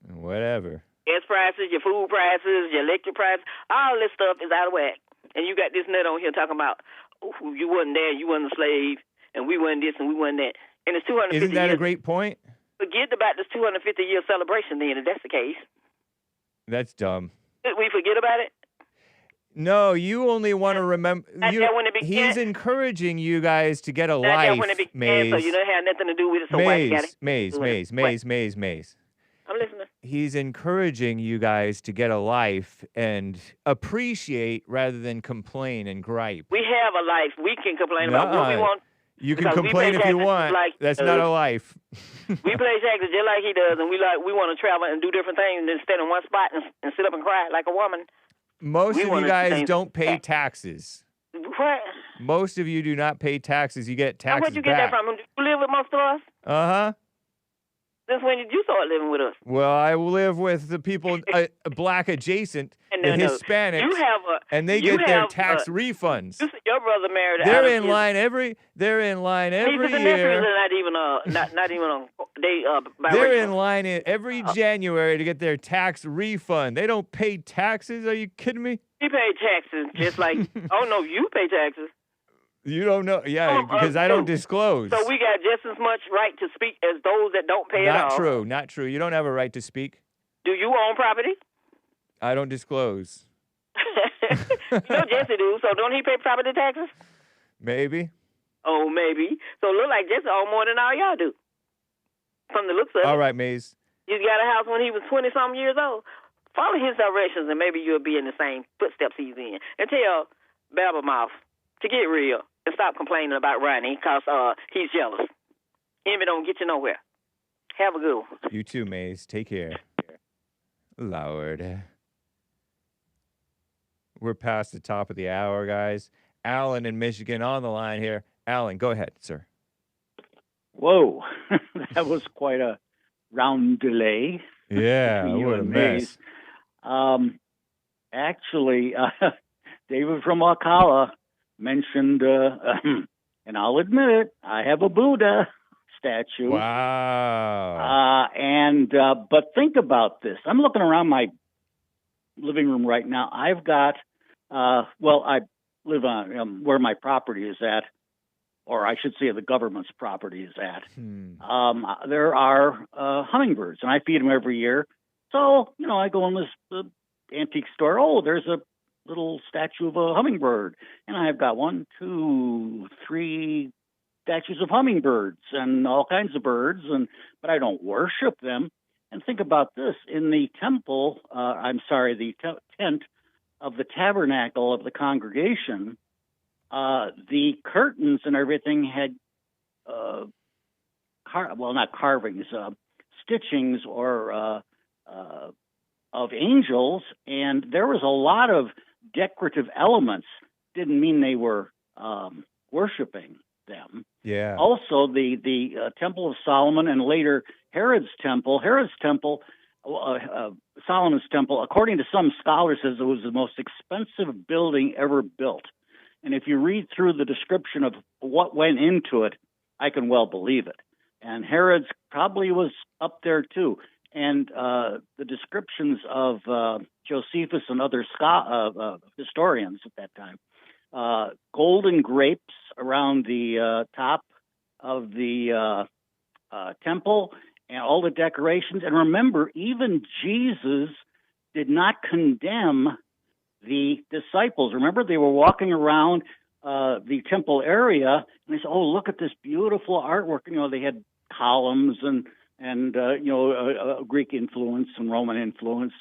Whatever. Gas prices, your food prices, your electric prices, all this stuff is out of whack. And you got this nut on here talking about you wasn't there, you wasn't a slave, and we wasn't this and we wasn't that. And it's 250 Isn't that years. a great point? Forget about this 250-year celebration then, if that's the case. That's dumb. Did we forget about it? No, you only want to remember. He's encouraging you guys to get a life, Maze. So you don't have nothing to do with it. So Maze. I'm listening. He's encouraging you guys to get a life and appreciate rather than complain and gripe. We have a life. We can complain about what we want. You can complain if you want. That's not a life. We play taxes just like he does, and we want to travel and do different things and stand in one spot and sit up and cry like a woman. Most of you guys don't pay taxes. What? Most of you do not pay taxes. You get taxes back. Where'd you get that from? Do you live with most of us? Uh-huh. Since when did you start living with us? Well, I live with the people black adjacent, the Hispanics, and they get their tax refunds. Your brother married. They're in line every year. They're in line every January to get their tax refund. They don't pay taxes. Are you kidding me? We pay taxes just like. Oh no, you pay taxes. You don't know, because I don't disclose. So we got just as much right to speak as those that don't pay at all. Not true. You don't have a right to speak. Do you own property? I don't disclose. You know Jesse do, so don't he pay property taxes? Maybe. Oh, maybe. So it look like Jesse own more than all y'all do. From the looks of it. All right, Maze. He got a house when he was 20-something years old. Follow his directions and maybe you'll be in the same footsteps he's in. And tell Babbermouth to get real and stop complaining about Ronnie because he's jealous. Envy don't get you nowhere. Have a good one. You too, Maze. Take care. Lord. We're past the top of the hour, guys. Alan in Michigan on the line here. Alan, go ahead, sir. Whoa, that was quite a round delay. Yeah, between you what a and mess. Maze. Actually, David from Ocala mentioned, and I'll admit it, I have a Buddha statue. Wow. But think about this. I'm looking around my living room right now. I've got, I live on where my property is at, or I should say the government's property is at. There are hummingbirds, and I feed them every year. So, I go in this antique store. Oh, there's a little statue of a hummingbird. And I've got 1, 2, 3 statues of hummingbirds and all kinds of birds, but I don't worship them. And think about this. In the temple, the tent of the tabernacle of the congregation, the curtains and everything had, not carvings, stitchings or of angels, and there was a lot of decorative elements. Didn't mean they were worshiping them. Yeah. Also, the Temple of Solomon and later Herod's Temple, Solomon's Temple, according to some scholars, says it was the most expensive building ever built. And if you read through the description of what went into it, I can well believe it. And Herod's probably was up there too. And the descriptions of Josephus and other historians at that time, golden grapes around the top of the temple and all the decorations. And remember, even Jesus did not condemn the disciples. Remember, they were walking around the temple area, and they said, "Oh, look at this beautiful artwork." They had columns and Greek influence and Roman influence.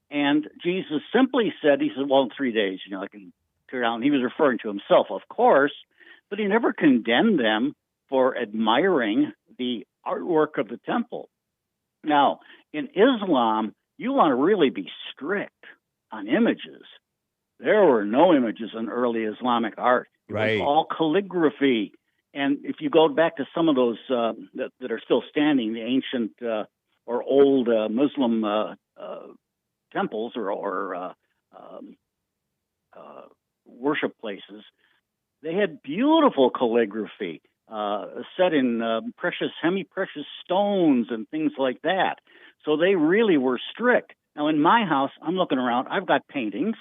And Jesus simply said, he said, well, in 3 days, I can tear down. He was referring to himself, of course, but he never condemned them for admiring the artwork of the temple. Now, in Islam, you want to really be strict on images. There were no images in early Islamic art. It was all calligraphy. And if you go back to some of those that are still standing, the ancient or old Muslim temples or worship places, they had beautiful calligraphy set in semi-precious stones and things like that. So they really were strict. Now, in my house, I'm looking around. I've got paintings.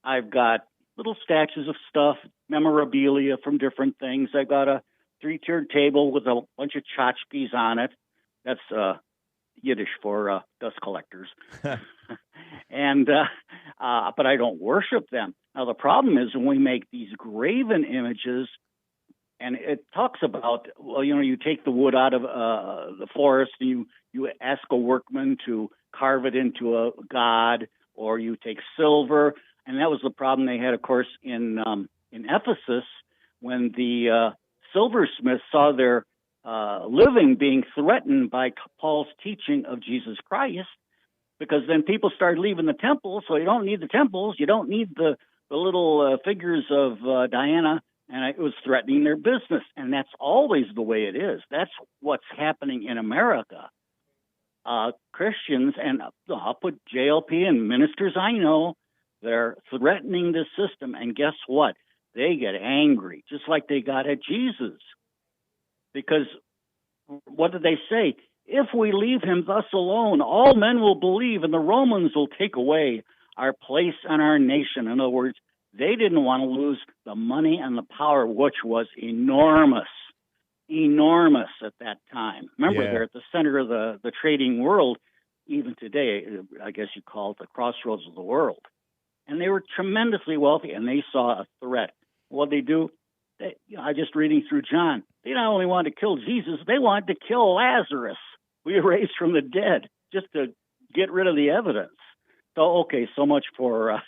I've got little statues of stuff, memorabilia from different things. I've got a 3-tiered table with a bunch of tchotchkes on it. That's Yiddish for dust collectors. But I don't worship them. Now, the problem is when we make these graven images, and it talks about, you take the wood out of the forest, and you ask a workman to carve it into a god, or you take silver. And that was the problem they had, of course, in Ephesus when the silversmiths saw their living being threatened by Paul's teaching of Jesus Christ, because then people started leaving the temple. So you don't need the temples. You don't need the little figures of Diana. And it was threatening their business. And that's always the way it is. That's what's happening in America. Christians, and I'll put JLP and ministers I know, they're threatening the system, and guess what? They get angry, just like they got at Jesus. Because what did they say? If we leave him thus alone, all men will believe, and the Romans will take away our place and our nation. In other words, they didn't want to lose the money and the power, which was enormous at that time. Remember, they're at the center of the trading world. Even today, I guess you call it the crossroads of the world. And they were tremendously wealthy, and they saw a threat. What they do? I just reading through John. They not only wanted to kill Jesus, they wanted to kill Lazarus, who he raised from the dead, just to get rid of the evidence. So, okay, so much for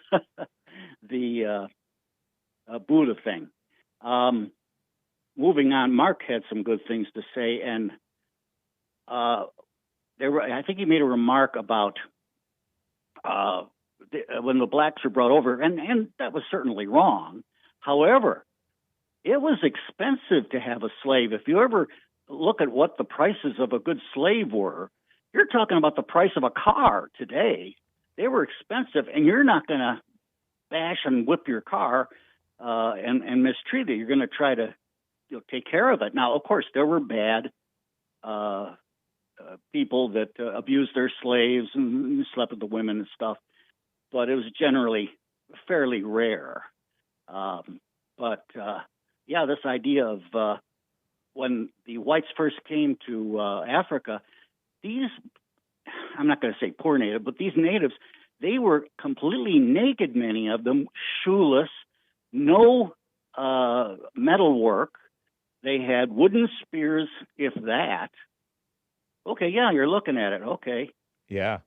the Buddha thing. Moving on, Mark had some good things to say, and I think he made a remark about when the blacks were brought over, and that was certainly wrong. However, it was expensive to have a slave. If you ever look at what the prices of a good slave were, you're talking about the price of a car today. They were expensive, and you're not going to bash and whip your car and mistreat it. You're going to try to take care of it. Now, of course, there were bad people that abused their slaves and slept with the women and stuff, but it was generally fairly rare. Yeah, this idea of when the whites first came to Africa, I'm not going to say poor native, but these natives, they were completely naked, many of them, shoeless, no metal work. They had wooden spears, if that. Okay, yeah, you're looking at it. Okay. Yeah.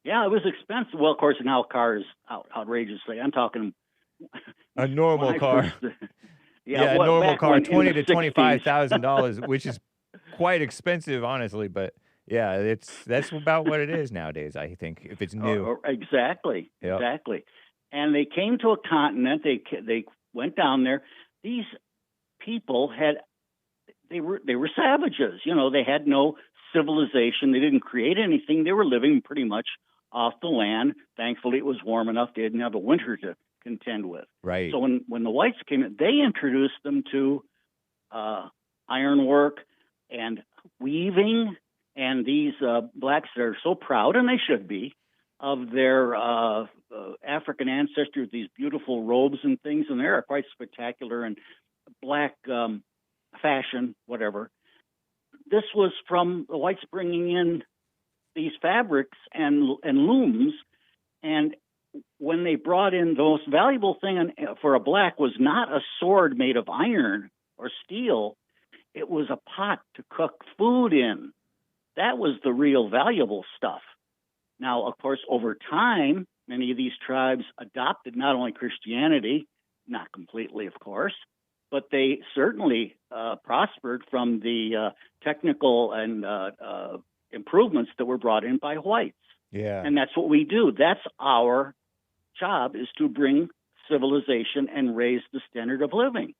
Yeah, it was expensive. Well, of course, now cars outrageously. I'm talking a normal car. A normal car, $20,000 to $25,000, which is quite expensive, honestly. But yeah, that's about what it is nowadays. I think if it's new. Exactly. Yep. Exactly. And they came to a continent. They went down there. These people they were savages. They had no civilization. They didn't create anything. They were living pretty much off the land. Thankfully, it was warm enough. They didn't have a winter to contend with. Right. So when the whites came in, they introduced them to ironwork and weaving. And these blacks that are so proud, and they should be, of their African ancestry with these beautiful robes and things, and they are quite spectacular, and black fashion, whatever. This was from the whites bringing in these fabrics and looms, and when they brought in the most valuable thing for a black was not a sword made of iron or steel, it was a pot to cook food in. That was the real valuable stuff. Now, of course, over time, many of these tribes adopted not only Christianity, not completely, of course, but they certainly prospered from the technical and improvements that were brought in by whites. Yeah. And that's what we do. That's our job, is to bring civilization and raise the standard of living.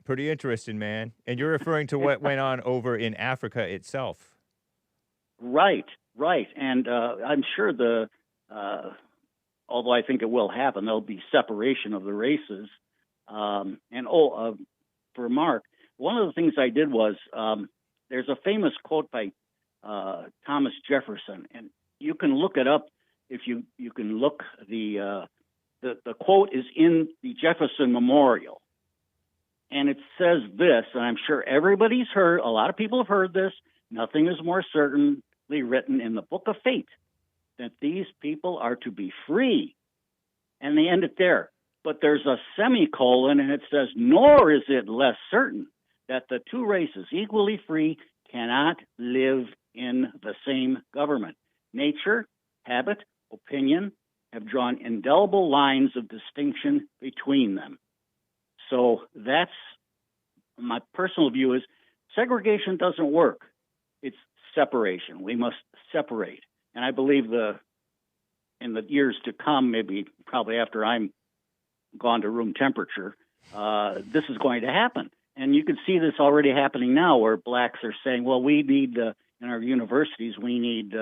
Pretty interesting, man. And you're referring to what went on over in Africa itself. Right. And I'm sure although I think it will happen, there'll be separation of the races. For Mark, one of the things I did was, there's a famous quote by Thomas Jefferson, and you can look it up if you can look. The quote is in the Jefferson Memorial, and it says this, and I'm sure everybody's heard, a lot of people have heard this: nothing is more certainly written in the book of fate that these people are to be free. And they end it there. But there's a semicolon, and it says, nor is it less certain that the two races, equally free, cannot live in the same government. Nature, habit, opinion have drawn indelible lines of distinction between them. So that's my personal view, is segregation doesn't work. It's separation. We must separate. And I believe in the years to come, probably after I'm gone to room temperature, this is going to happen. And you can see this already happening now, where blacks are saying, well, we need, in our universities, we need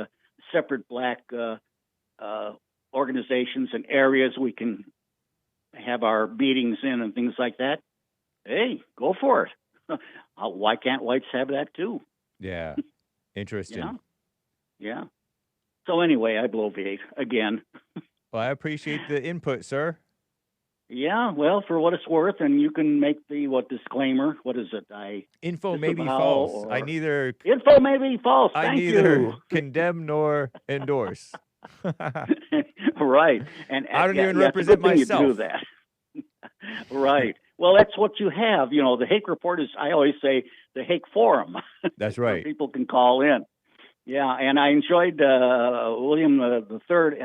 separate black organizations and areas we can have our meetings in and things like that. Hey, go for it. Why can't whites have that too? Yeah. Interesting. Yeah. So anyway, I bloviate again. Well, I appreciate the input, sir. Yeah, well, for what it's worth, and you can make the disclaimer. What is it? Info may be false. Info may be false. I neither condemn nor endorse. Right. And I don't even represent myself. You do that. Right. Well, that's what you have. The Hake Report is, I always say, the Hake Forum. That's right. People can call in. Yeah, and I enjoyed William the Third.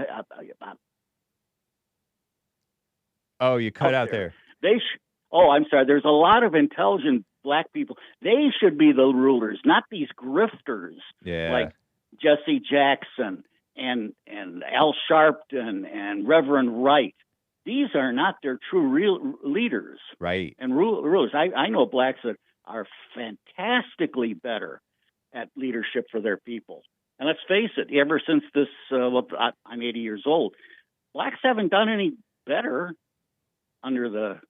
Oh, you cut out there. I'm sorry. There's a lot of intelligent black people. They should be the rulers, not these grifters like Jesse Jackson and Al Sharpton and Reverend Wright. These are not their true real leaders. Right. And rulers. I know blacks that are fantastically better at leadership for their people. And let's face it, ever since this, I'm 80 years old, blacks haven't done any better under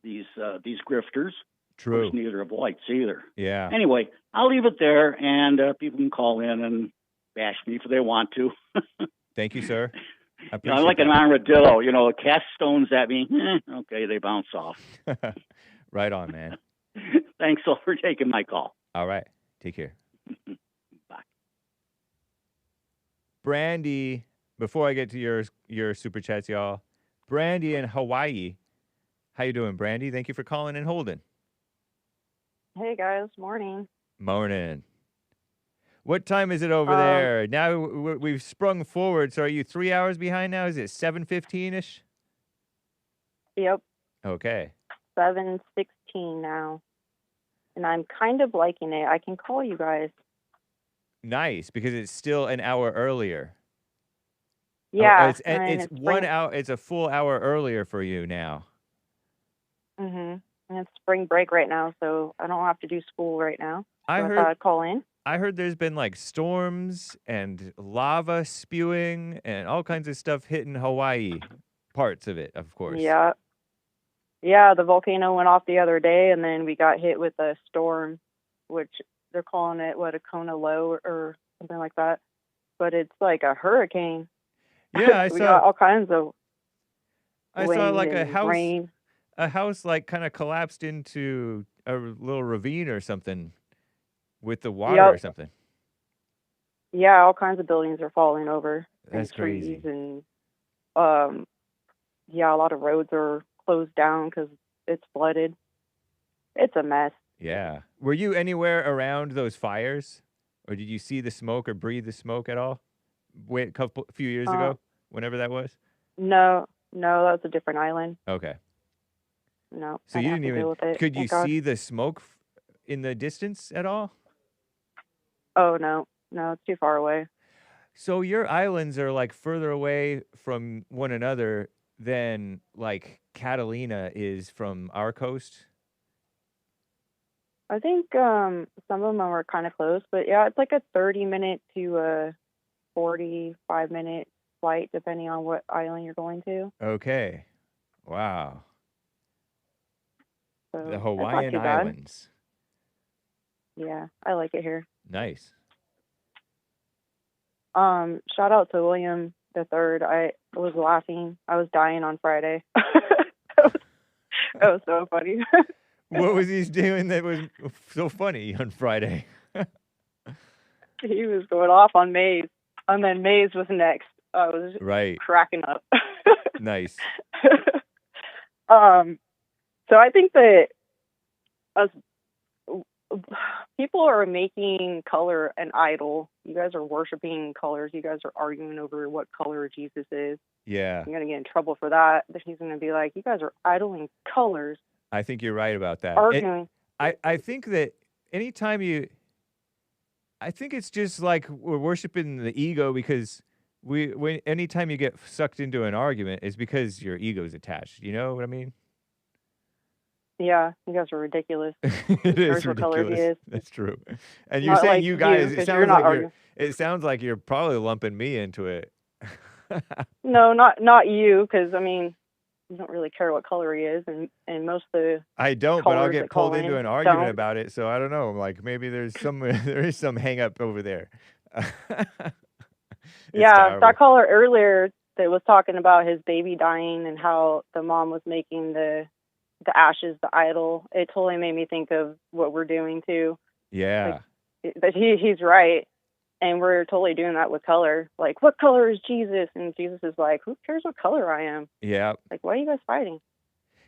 these grifters. True. Which neither have whites either. Yeah. Anyway, I'll leave it there, and people can call in and bash me if they want to. Thank you, sir. I'm like an armadillo, cast stones at me. Okay, they bounce off. Right on, man. Thanks all for taking my call. All right. Take care. Bye. BRANDI, before I get to your super chats, y'all. BRANDI in Hawaii. How you doing, BRANDI? Thank you for calling and holding. Hey guys, morning. Morning. What time is it over there? Now we've sprung forward. So are you 3 hours behind now? Is it 7:15-ish? Yep. Okay. 7:16 now. And I'm kind of liking it. I can call you guys. Nice, because it's still an hour earlier. Yeah. It's 1 hour. It's a full hour earlier for you now. Mhm. And it's spring break right now, so I don't have to do school right now. So I thought I'd call in. I heard there's been like storms and lava spewing and all kinds of stuff hitting Hawaii. Parts of it, of course. Yeah. Yeah, the volcano went off the other day, and then we got hit with a storm, which they're calling it, a Kona low or something like that. But it's like a hurricane. Yeah, I we saw got all kinds of I wind saw like and rain. a house like kind of collapsed into a little ravine or something with the water or something. Yeah, all kinds of buildings are falling over. That's and trees crazy. And yeah, a lot of roads are closed down because it's flooded. It's a mess. Yeah. Were you anywhere around those fires, or did you see the smoke or breathe the smoke at all? A few years ago, whenever that was. No, that was a different island. Okay. No. So I you didn't didn't have to even. deal with it, Could you thank God. see the smoke in the distance at all? Oh no, it's too far away. So your islands are like further away from one another than like Catalina is from our coast. I think some of them are kind of close, but yeah, it's like a 30-minute to a 45-minute flight, depending on what island you're going to. Okay. Wow. So The that's not Hawaiian too bad. Islands. Yeah, I like it here. Nice. Shout out to William III. I was laughing. I was dying on Friday. That was so funny. What was he doing that was so funny on Friday? He was going off on Maze, and then Maze was next. I was cracking up. Nice. So I think that people are making color an idol. You guys are worshiping colors. You guys are arguing over what color Jesus is. Yeah. You're going to get in trouble for that. He's going to be like, you guys are idling colors. I think you're right about that. Arguing. I think that anytime I think it's just like we're worshiping the ego, because anytime you get sucked into an argument, it's because your ego's attached. You know what I mean? Yeah, you guys are ridiculous. It is what color he ridiculous. is. That's true. And you're Not saying like you guys. you, 'cause you're not arguing. It sounds like you're probably lumping me into it. No, not you, because I mean, you don't really care what color he is, and most of the I don't, but I'll colors get that call pulled into in an argument don't. about it. So I don't know. Like maybe there is some hang up over there. Yeah, terrible. that caller earlier that was talking about his baby dying and how the mom was making the ashes the idol. It totally made me think of what we're doing too. Yeah. But he's right, and we're totally doing that with color. Like, what color is Jesus? And Jesus is like, who cares what color I am? Yeah. Like, why are you guys fighting?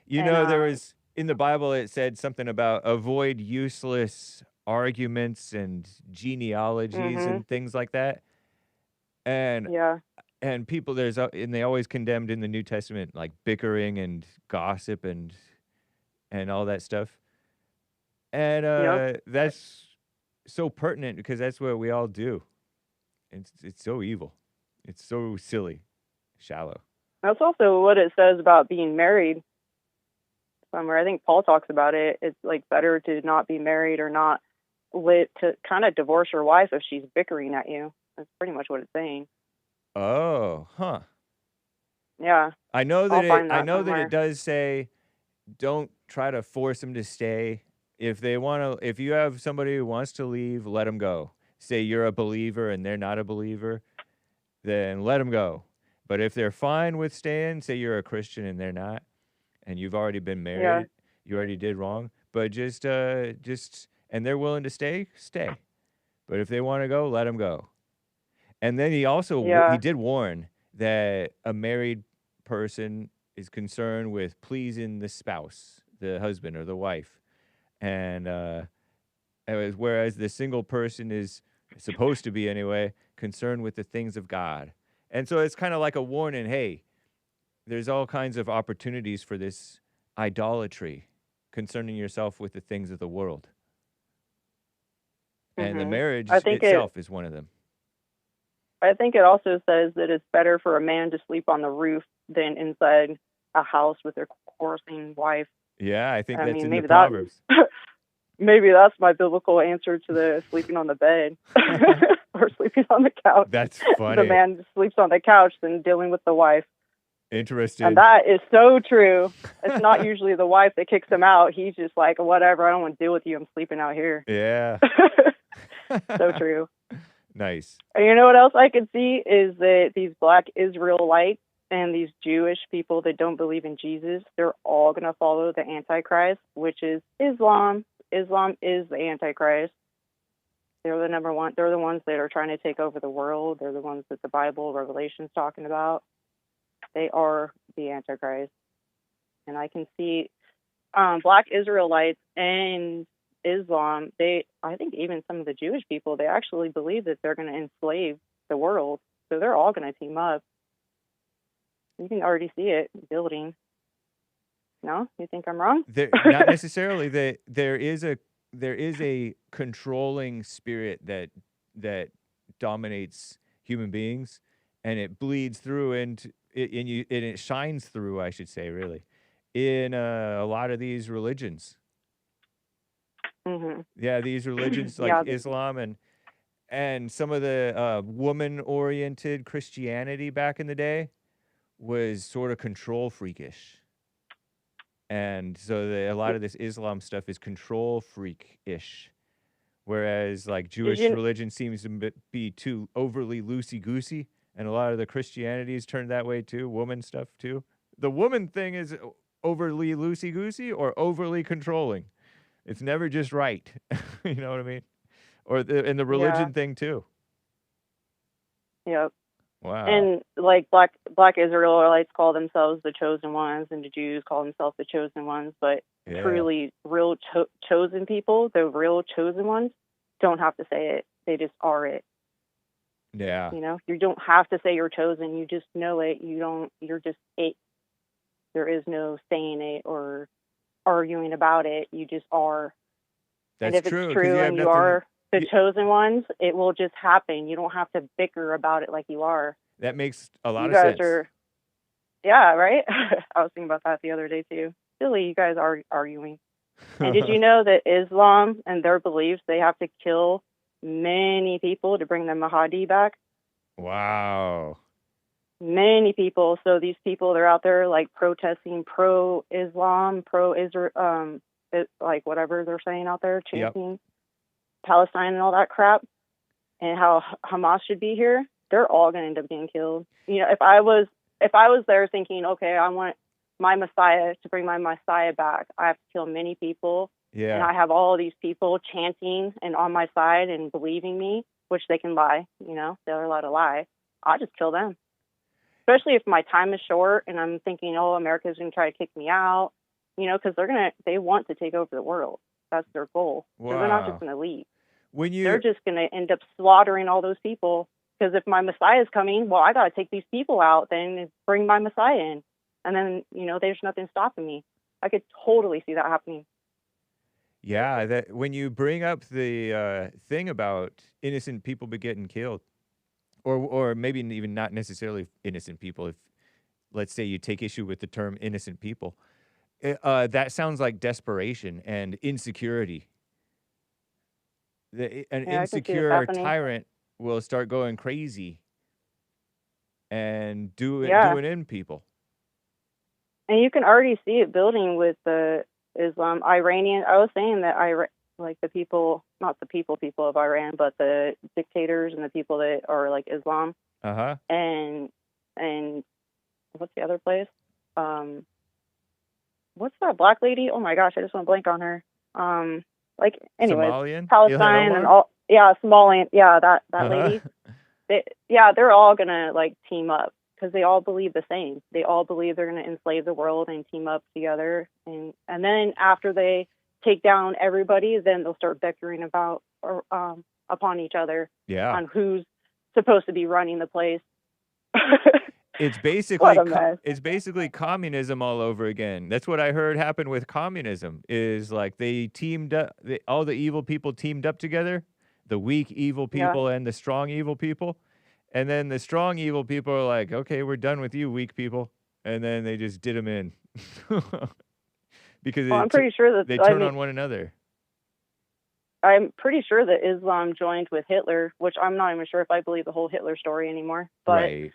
You know, there was in the Bible, it said something about avoid useless arguments and genealogies and things like that. And yeah, and people and they always condemned in the New Testament like bickering and gossip and all that stuff. And Yep. that's so pertinent because that's what we all do. It's so evil. It's so silly, shallow. That's also what it says about being married somewhere. I think Paul talks about it. It's like better to not be married or not to kind of divorce your wife if she's bickering at you. That's pretty much what it's saying. Oh, huh. Yeah. I know I'll that find I that know that somewhere. it does say don't try to force them to stay. If you have somebody who wants to leave, let them go. Say you're a believer and they're not a believer, then let them go. But if they're fine with staying, say you're a Christian and they're not, and you've already been Yeah. married, you already did wrong, but just and they're willing to stay. But if they want to go, let them go. And then he also he Yeah. did warn that a married person is concerned with pleasing the spouse, the husband or the wife, and whereas the single person is supposed to be anyway concerned with the things of God. And so it's kind of like a warning. Hey, there's all kinds of opportunities for this idolatry, concerning yourself with the things of the world, and the marriage I think itself is one of them. I think it also says that it's better for a man to sleep on the roof than inside a house with their coursing wife. Yeah, I think I that's mean, in the maybe Proverbs. maybe that's my biblical answer to the sleeping on the bed or sleeping on the couch. That's The funny. man sleeps on the couch than dealing with the wife. Interested. And that is so true. It's not usually the wife that kicks him out. He's just like, whatever, I don't want to deal with you. I'm sleeping out here. Yeah. So true. Nice. And you know what else I could see is that these black Israelites and these Jewish people that don't believe in Jesus, they're all going to follow the Antichrist, which is Islam. Islam is the Antichrist. They're the number one. They're the ones that are trying to take over the world. They're the ones that the Bible, Revelation's talking about. They are the Antichrist. And I can see black Israelites and Islam, I think even some of the Jewish people, they actually believe that they're going to enslave the world. So they're all going to team up. You can already see it building. No? You think I'm wrong? Not necessarily. There is a controlling spirit that dominates human beings, and it bleeds through and it shines through, I should say, really, in a lot of these religions. Mm-hmm. Yeah, these religions like Yeah. Islam and some of the woman-oriented Christianity back in the day was sort of control freakish. And so a lot of this Islam stuff is control freak-ish. Whereas like Jewish religion seems to be too overly loosey-goosey. And a lot of the Christianity is turned that way too. Woman stuff too. The woman thing is overly loosey-goosey or overly controlling. It's never just right. You know what I mean? Or and the religion thing too. Yep. Wow. And like black Israelites call themselves the chosen ones, and the Jews call themselves the chosen ones. But truly, real chosen people, the real chosen ones, don't have to say it. They just are it. Yeah. You know, you don't have to say you're chosen. You just know it. You're just it. There is no saying it or arguing about it. You just are. That's and if true, it's true and you are the chosen ones, it will just happen. You don't have to bicker about it like you are. That makes a lot of sense. Yeah, right? I was thinking about that the other day too. Silly, you guys are arguing. And did you know that Islam and their beliefs, they have to kill many people to bring the Mahdi back? Wow. Many people. So these people, they're out there like protesting pro-Islam, pro-Israel, like whatever they're saying out there, chanting Palestine and all that crap, and how Hamas should be here. They're all going to end up getting killed. You know, if I was there thinking, okay, I want my Messiah to bring my Messiah back, I have to kill many people. Yeah. And I have all of these people chanting and on my side and believing me, which they can lie. You know, they're allowed to lie. I'll just kill them. Especially if my time is short and I'm thinking, oh, America's going to try to kick me out. You know, because they want to take over the world. That's their goal. Wow. So they're not just going to leave. They're just going to end up slaughtering all those people Because if my Messiah is coming, well, I got to take these people out, then bring my Messiah in. And then, there's nothing stopping me. I could totally see that happening. Yeah, that when you bring up the thing about innocent people be getting killed, or maybe even not necessarily innocent people, if let's say you take issue with the term innocent people, that sounds like desperation and insecurity. An Yeah, I can see this insecure happening. tyrant will start going crazy and doing in people. And you can already see it building with the Islam. Iranian, I was saying that like the people, not the people of Iran, but the dictators and the people that are like Islam. Uh-huh. And what's the other place? What's that black lady? Oh my gosh, I just went blank on her. Like, anyways, Somalian? Palestine and all. Yeah, Somalian. Yeah, that lady. They're all gonna like team up because they all believe the same. They all believe they're gonna enslave the world and team up together. And then after they take down everybody, then they'll start bickering about upon each other. Yeah. On who's supposed to be running the place. It's basically communism all over again. That's what I heard happen with communism. Is like they teamed up. All the evil people teamed up together. The weak evil people and the strong evil people. And then the strong evil people are like, okay, we're done with you, weak people. And then they just did them in. Because I'm pretty sure that they turn on one another. I'm pretty sure that Islam joined with Hitler, which I'm not even sure if I believe the whole Hitler story anymore. But right.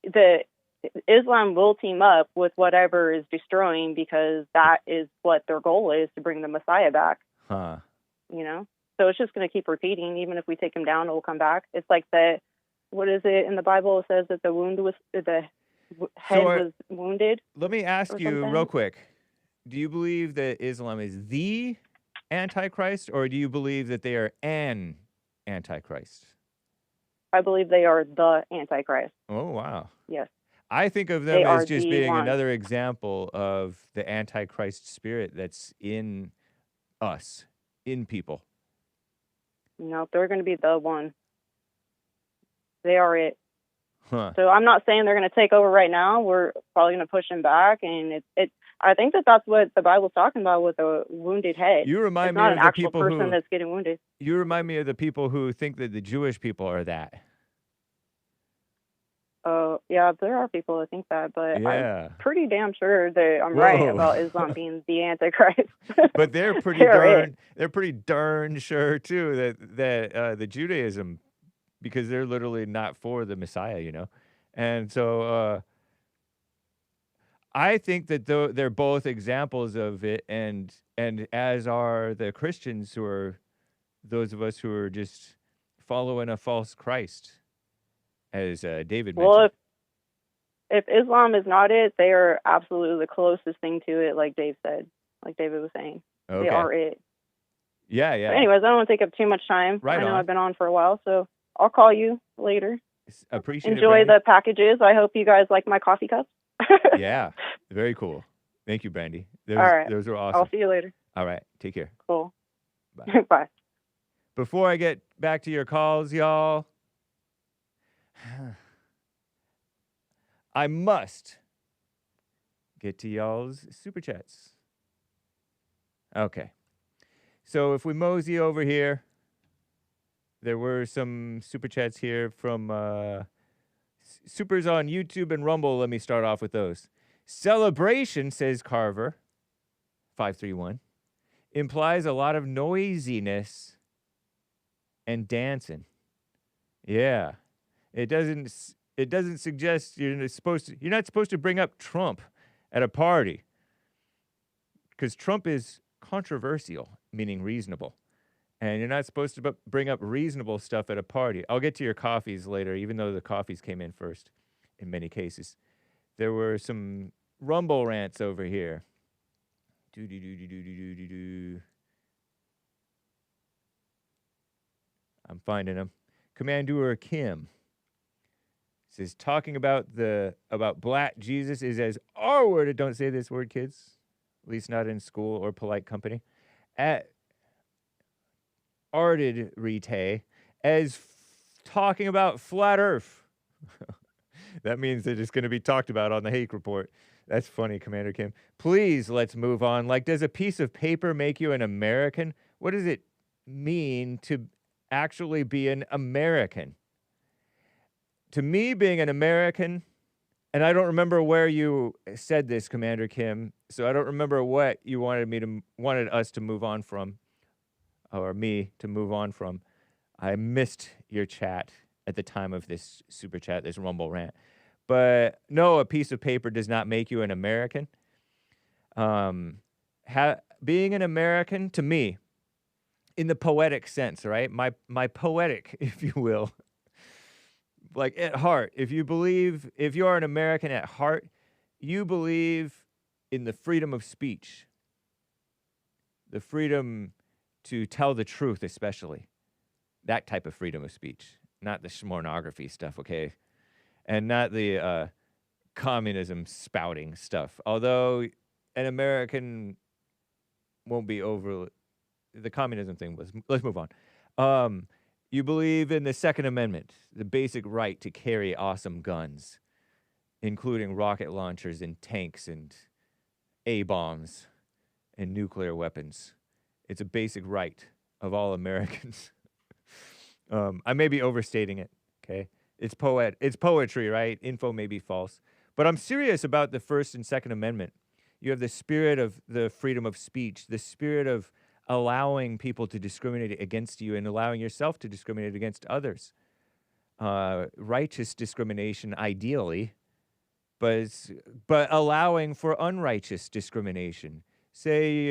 The Islam will team up with whatever is destroying because that is what their goal is, to bring the Messiah back. Huh. So it's just going to keep repeating. Even if we take him down, it will come back. It's like what is it in the Bible? It says that the head was wounded. Let me ask you real quick. Do you believe that Islam is the Antichrist, or do you believe that they are an Antichrist? I believe they are the Antichrist. Oh, wow. Yes. I think of them as just being another example of the Antichrist spirit that's in us, in people. No, they're going to be the one. They are it. Huh. So I'm not saying they're going to take over right now. We're probably going to push them back, and I think that's what the Bible's talking about with a wounded head. You remind me of the actual people person that's getting wounded. You remind me of the people who think that the Jewish people are that. Yeah, there are people that think that, but yeah. I'm pretty damn sure that I'm right about Islam being the Antichrist. But they're pretty darn sure too that the Judaism, because they're literally not for the Messiah, and so I think that they're both examples of it, and as are the Christians, who are those of us who are just following a false Christ, as David mentioned. Well, if Islam is not it, they are absolutely the closest thing to it, like Dave said, like David was saying. Okay. They are it. Yeah. But anyways, I don't want to take up too much time. Right I know on. I've been on for a while, so I'll call you later. Appreciate Enjoy it, the packages. I hope you guys like my coffee cups. Yeah, very cool. Thank you, Brandi. All right. Those are awesome. I'll see you later. All right. Take care. Cool. Bye. Bye. Before I get back to your calls, y'all, I must get to y'all's super chats. Okay. So if we mosey over here, there were some super chats here from supers on YouTube and Rumble. Let me start off with those. Celebration, says Carver, 531, implies a lot of noisiness and dancing. Yeah. It doesn't suggest you're not supposed to bring up Trump at a party, because Trump is controversial, meaning reasonable. And you're not supposed to bring up reasonable stuff at a party. I'll get to your coffees later, even though the coffees came in first in many cases. There were some Rumble rants over here. I'm finding them. Commander Kim says, talking about black Jesus is as R-worded. Don't say this word, kids. At least not in school or polite company. Arted rete as talking about flat Earth. That means that it's going to be talked about on the Hake report. That's funny, Commander Kim. Please, let's move on. Like, does a piece of paper make you an American? What does it mean to actually be an American? To me, being an American, and I don't remember where you said this, Commander Kim, so I don't remember what you wanted us to move on from, or me to move on from. I missed your chat at the time of this super chat, this Rumble rant. But no, a piece of paper does not make you an American. Being an American, to me, in the poetic sense, right? My poetic, if you will, like at heart, if you are an American at heart, you believe in the freedom of speech, the freedom to tell the truth, especially that type of freedom of speech, not the schmornography stuff, okay? And not the communism spouting stuff. Although an American won't be over the communism thing. Let's move on. You believe in the Second Amendment, the basic right to carry awesome guns, including rocket launchers and tanks and A-bombs and nuclear weapons. It's a basic right of all Americans. I may be overstating it, okay? It's poetry, right? Info may be false. But I'm serious about the First and Second Amendment. You have the spirit of the freedom of speech, the spirit of allowing people to discriminate against you and allowing yourself to discriminate against others. Righteous discrimination, ideally, but allowing for unrighteous discrimination. Say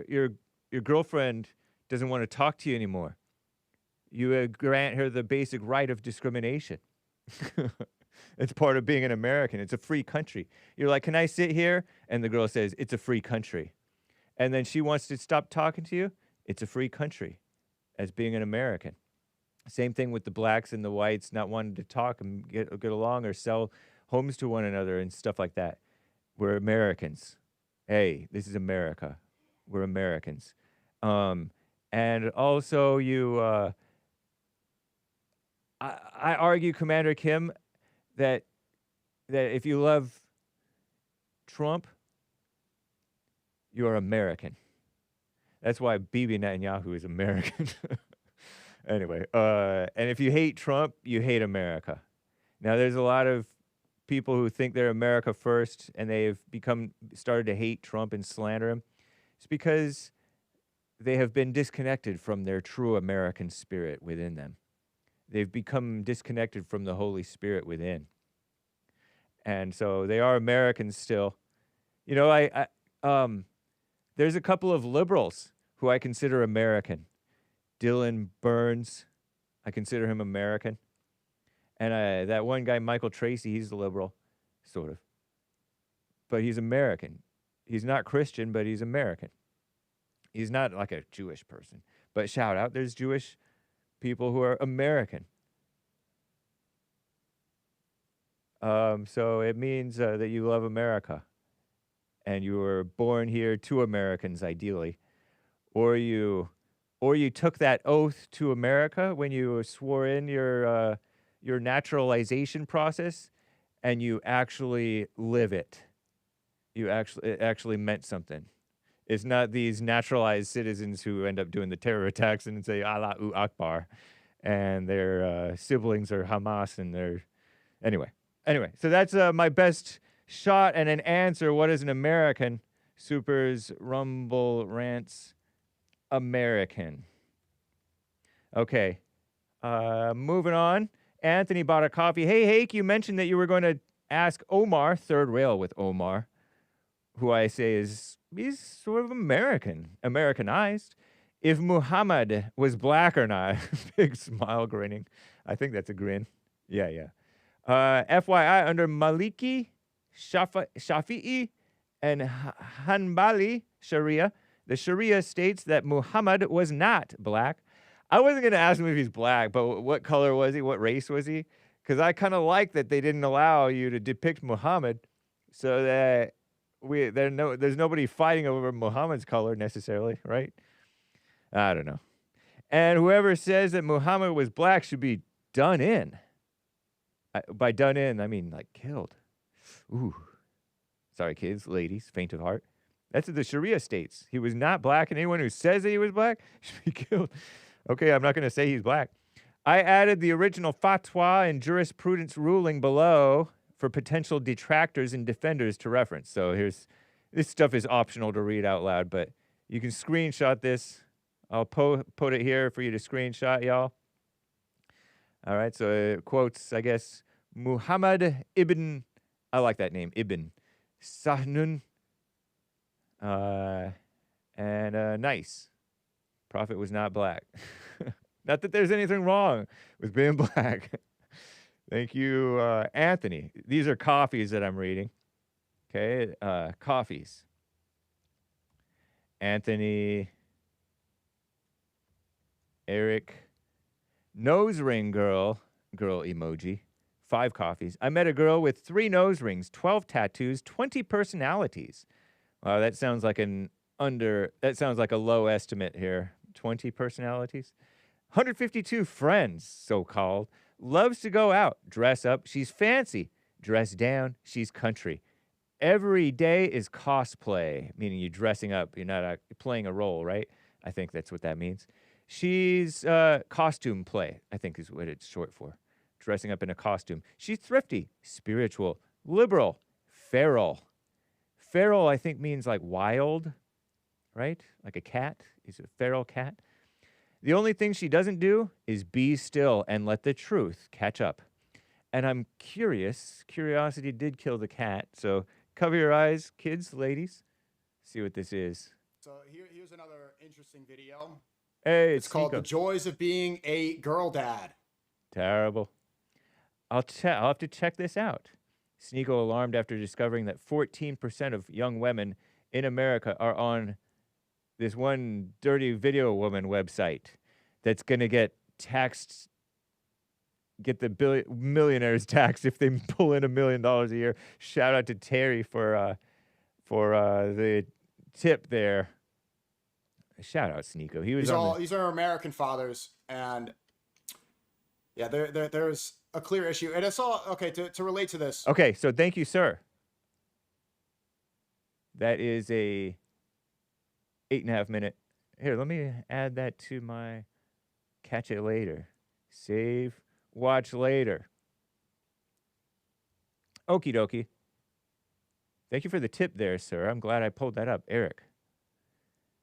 your girlfriend doesn't want to talk to you anymore. You grant her the basic right of discrimination. It's part of being an American. It's a free country. You're like, can I sit here? And the girl says, it's a free country. And then she wants to stop talking to you. It's a free country as being an American. Same thing with the blacks and the whites not wanting to talk and get along or sell homes to one another and stuff like that. We're Americans. Hey, this is America. We're Americans. And also I argue, Commander Kim, that if you love Trump, you're American. That's why Bibi Netanyahu is American. Anyway, and if you hate Trump, you hate America. Now, there's a lot of people who think they're America first, and they've started to hate Trump and slander him. It's because they have been disconnected from their true American spirit within them. They've become disconnected from the Holy Spirit within. And so they are Americans still. You know, there's a couple of liberals who I consider American. Dylan Burns, I consider him American. And that one guy, Michael Tracy, he's a liberal, sort of. But he's American. He's not Christian, but he's American. He's not like a Jewish person. But shout out, there's Jewish people who are American. So it means that you love America. And you were born here to Americans, ideally. Or you took that oath to America when you swore in your naturalization process, and you actually live it. It actually meant something. It's not these naturalized citizens who end up doing the terror attacks and say Allahu Akbar, and their siblings are Hamas, and they're anyway. So that's my best shot and an answer. What is an American? Supers, Rumble, Rants, American. Okay, moving on. Anthony bought a coffee. Hey, Hake, you mentioned that you were going to ask Omar, third rail with Omar, who I say he's sort of Americanized, if Muhammad was black or not. Big smile grinning. I think that's a grin. Yeah. FYI, under Maliki, Shafi'i, and Hanbali Sharia, the Sharia states that Muhammad was not black. I wasn't going to ask him if he's black, but what color was he? What race was he? Because I kind of like that they didn't allow you to depict Muhammad so that there's nobody fighting over Muhammad's color necessarily, right? I don't know. And whoever says that Muhammad was black should be done in. By done in, I mean like killed. Ooh. Sorry, kids, ladies, faint of heart. That's the Sharia states. He was not black, and anyone who says that he was black should be killed. Okay, I'm not going to say he's black. I added the original fatwa and jurisprudence ruling below for potential detractors and defenders to reference. So this stuff is optional to read out loud, but you can screenshot this. I'll put it here for you to screenshot, y'all. All right, so it quotes, I guess, Muhammad ibn, I like that name, Ibn Sahnun, and nice. Prophet was not black. Not that there's anything wrong with being black. Thank you, Anthony. These are coffees that I'm reading. Okay, coffees. Anthony, Eric, nose ring girl emoji, 5 coffees. I met a girl with 3 nose rings, 12 tattoos, 20 personalities. Wow, that sounds like a low estimate here. 20 personalities. 152 friends, so-called. Loves to go out, dress up. She's fancy. Dress down. She's country. Every day is cosplay, meaning you're dressing up. You're not playing a role, right? I think that's what that means. She's costume play, I think is what it's short for. Dressing up in a costume. She's thrifty, spiritual, liberal, feral. Feral, I think, means like wild, right? Like a cat. Is a feral cat. The only thing she doesn't do is be still and let the truth catch up. And I'm curious. Curiosity did kill the cat. So cover your eyes, kids, ladies. See what this is. So here's another interesting video. Hey, it's called The Joys of Being a Girl Dad. Terrible. I'll have to check this out. Sneeko alarmed after discovering that 14% of young women in America are on this one dirty video woman website that's going to get taxed, get the millionaires taxed if they pull in $1 million a year. Shout out to Terry for the tip there. Shout out Sneeko. These are American fathers, and yeah, there's a clear issue, and it's all okay to relate to this. Okay, so thank you, sir. That is a 8.5 minute. Here, let me add that to my catch it later. Save, watch later. Okie dokie. Thank you for the tip there, sir. I'm glad I pulled that up. Eric.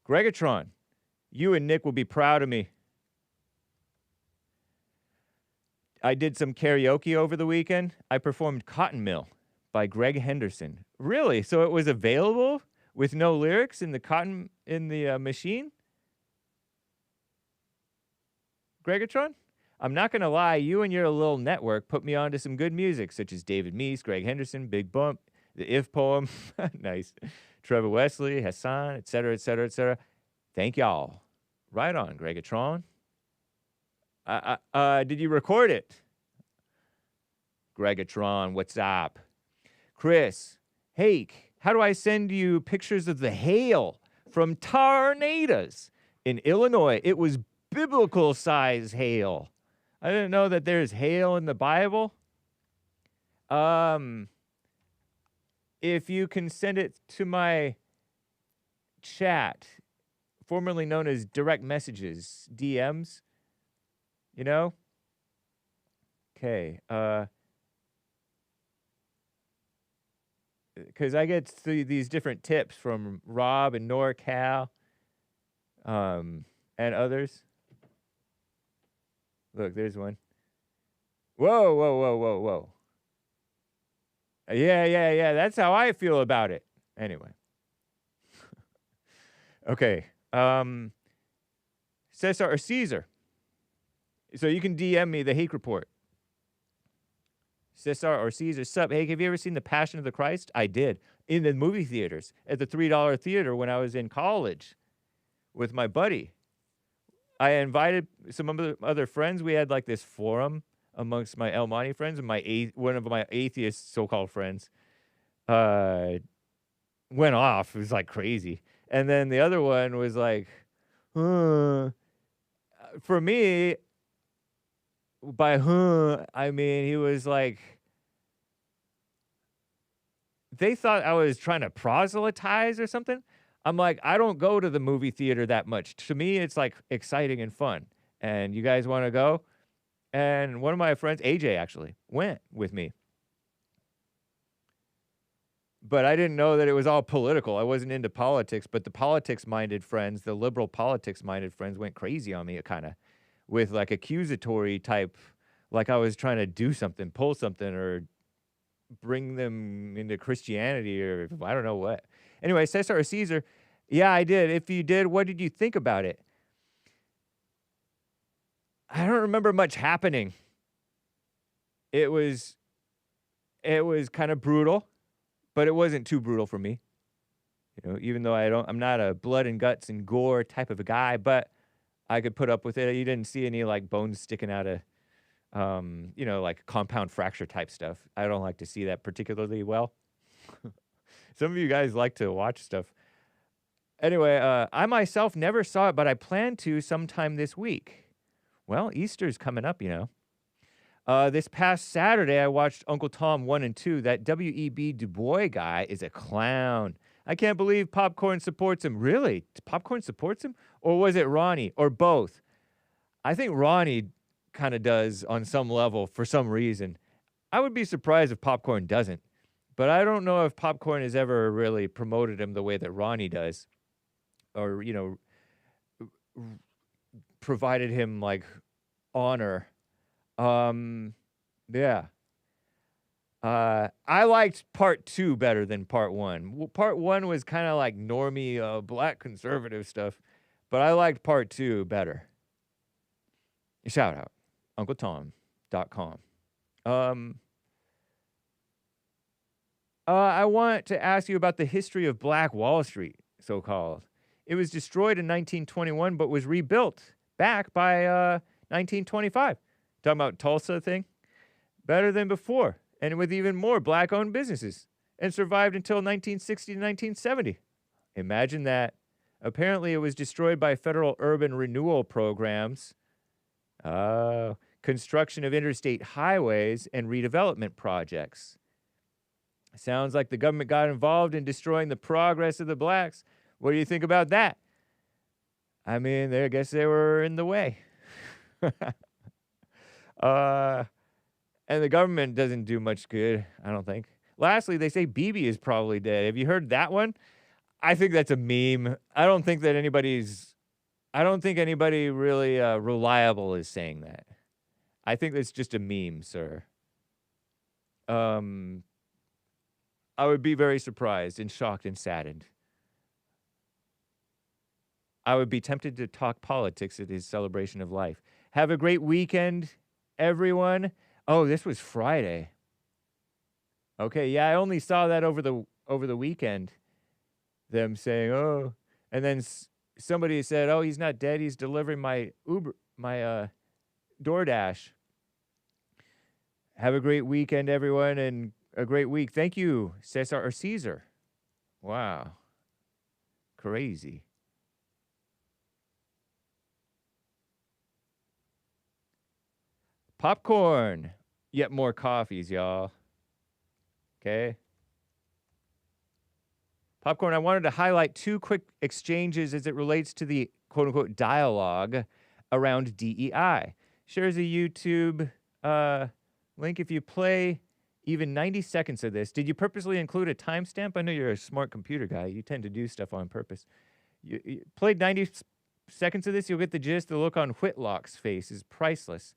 Greggatron, you and Nick will be proud of me. I did some karaoke over the weekend. I performed Cotton Mill by Gregg Henderson. Really? So it was available with no lyrics in the machine? Greggatron? I'm not going to lie, you and your little network put me onto some good music, such as David Meese, Gregg Henderson, Big Bump, The If Poem, nice, Trevor Wesley, Hassan, etc., etc., etc. Thank y'all. Right on, Greggatron. Did you record it? Greggatron, what's up? Chris, Hake, how do I send you pictures of the hail from tornadoes in Illinois? It was biblical size hail. I didn't know that there's hail in the Bible. If you can send it to my chat, formerly known as direct messages, DMs, you know? Okay. Because I get these different tips from Rob and NorCal and others. Look, there's one. Whoa, whoa, whoa, whoa, whoa. Yeah. That's how I feel about it. Anyway. Okay. Cesar or Cesar. So you can DM me the Hake Report. Cesar or Cesar. Sup, Hake, have you ever seen The Passion of the Christ? I did. In the movie theaters. At the $3 theater when I was in college. With my buddy. I invited some other friends. We had like this forum amongst my El Monte friends, and one of my atheist so-called friends went off. It was like crazy. And then the other one was like, for me, by whom, I mean, he was like, they thought I was trying to proselytize or something. I'm like, I don't go to the movie theater that much. To me, it's like exciting and fun. And you guys want to go? And one of my friends, AJ, actually went with me. But I didn't know that it was all political. I wasn't into politics, but the politics-minded friends, the liberal politics-minded friends went crazy on me, kind of, with like accusatory type, like I was trying to do something, pull something, or bring them into Christianity, or I don't know what. Anyway, Cesar or Caesar, yeah, I did. If you did, what did you think about it? I don't remember much happening. It was kind of brutal, but it wasn't too brutal for me. You know, even though I'm not a blood and guts and gore type of a guy, but I could put up with it. You didn't see any like bones sticking out of, you know, like compound fracture type stuff. I don't like to see that particularly well. Some of you guys like to watch stuff. Anyway, I myself never saw it, but I plan to sometime this week. Well, Easter's coming up, you know. This past Saturday, I watched Uncle Tom 1 and 2. That W.E.B. Du Bois guy is a clown. I can't believe Popcorn supports him. Really? Popcorn supports him? Or was it Ronnie? Or both? I think Ronnie kind of does on some level for some reason. I would be surprised if Popcorn doesn't. But I don't know if Popcorn has ever really promoted him the way that Ronnie does. Or, you know, provided him, like, honor. Yeah. I liked part 2 better than part 1. Well, part 1 was kind of like normie, black conservative stuff, but I liked part 2 better. Shout out, UncleTom.com. I want to ask you about the history of Black Wall Street, so-called. It was destroyed in 1921, but was rebuilt back by 1925. Talking about Tulsa thing? Better than before, and with even more black-owned businesses, and survived until 1960 to 1970. Imagine that. Apparently, it was destroyed by federal urban renewal programs, construction of interstate highways, and redevelopment projects. Sounds like the government got involved in destroying the progress of the blacks. What do you think about that? I mean, I guess they were in the way. And the government doesn't do much good, I don't think. Lastly, they say BB is probably dead. Have you heard that one? I think that's a meme. I don't think anybody really reliable is saying that. I think that's just a meme, sir. I would be very surprised and shocked and saddened. I would be tempted to talk politics at his celebration of life. Have a great weekend, everyone. Oh, this was Friday. Okay, yeah, I only saw that over the weekend. Them saying, oh, and then somebody said, oh, he's not dead. He's delivering my DoorDash. Have a great weekend, everyone, and a great week. Thank you, Cesar or Caesar. Wow. Crazy. Popcorn. Yet more coffees, y'all. Okay. Popcorn, I wanted to highlight 2 quick exchanges as it relates to the quote-unquote dialogue around DEI. Shares a YouTube link. If you play even 90 seconds of this, did you purposely include a timestamp? I know you're a smart computer guy. You tend to do stuff on purpose. You played 90 seconds of this, you'll get the gist. The look on Whitlock's face is priceless.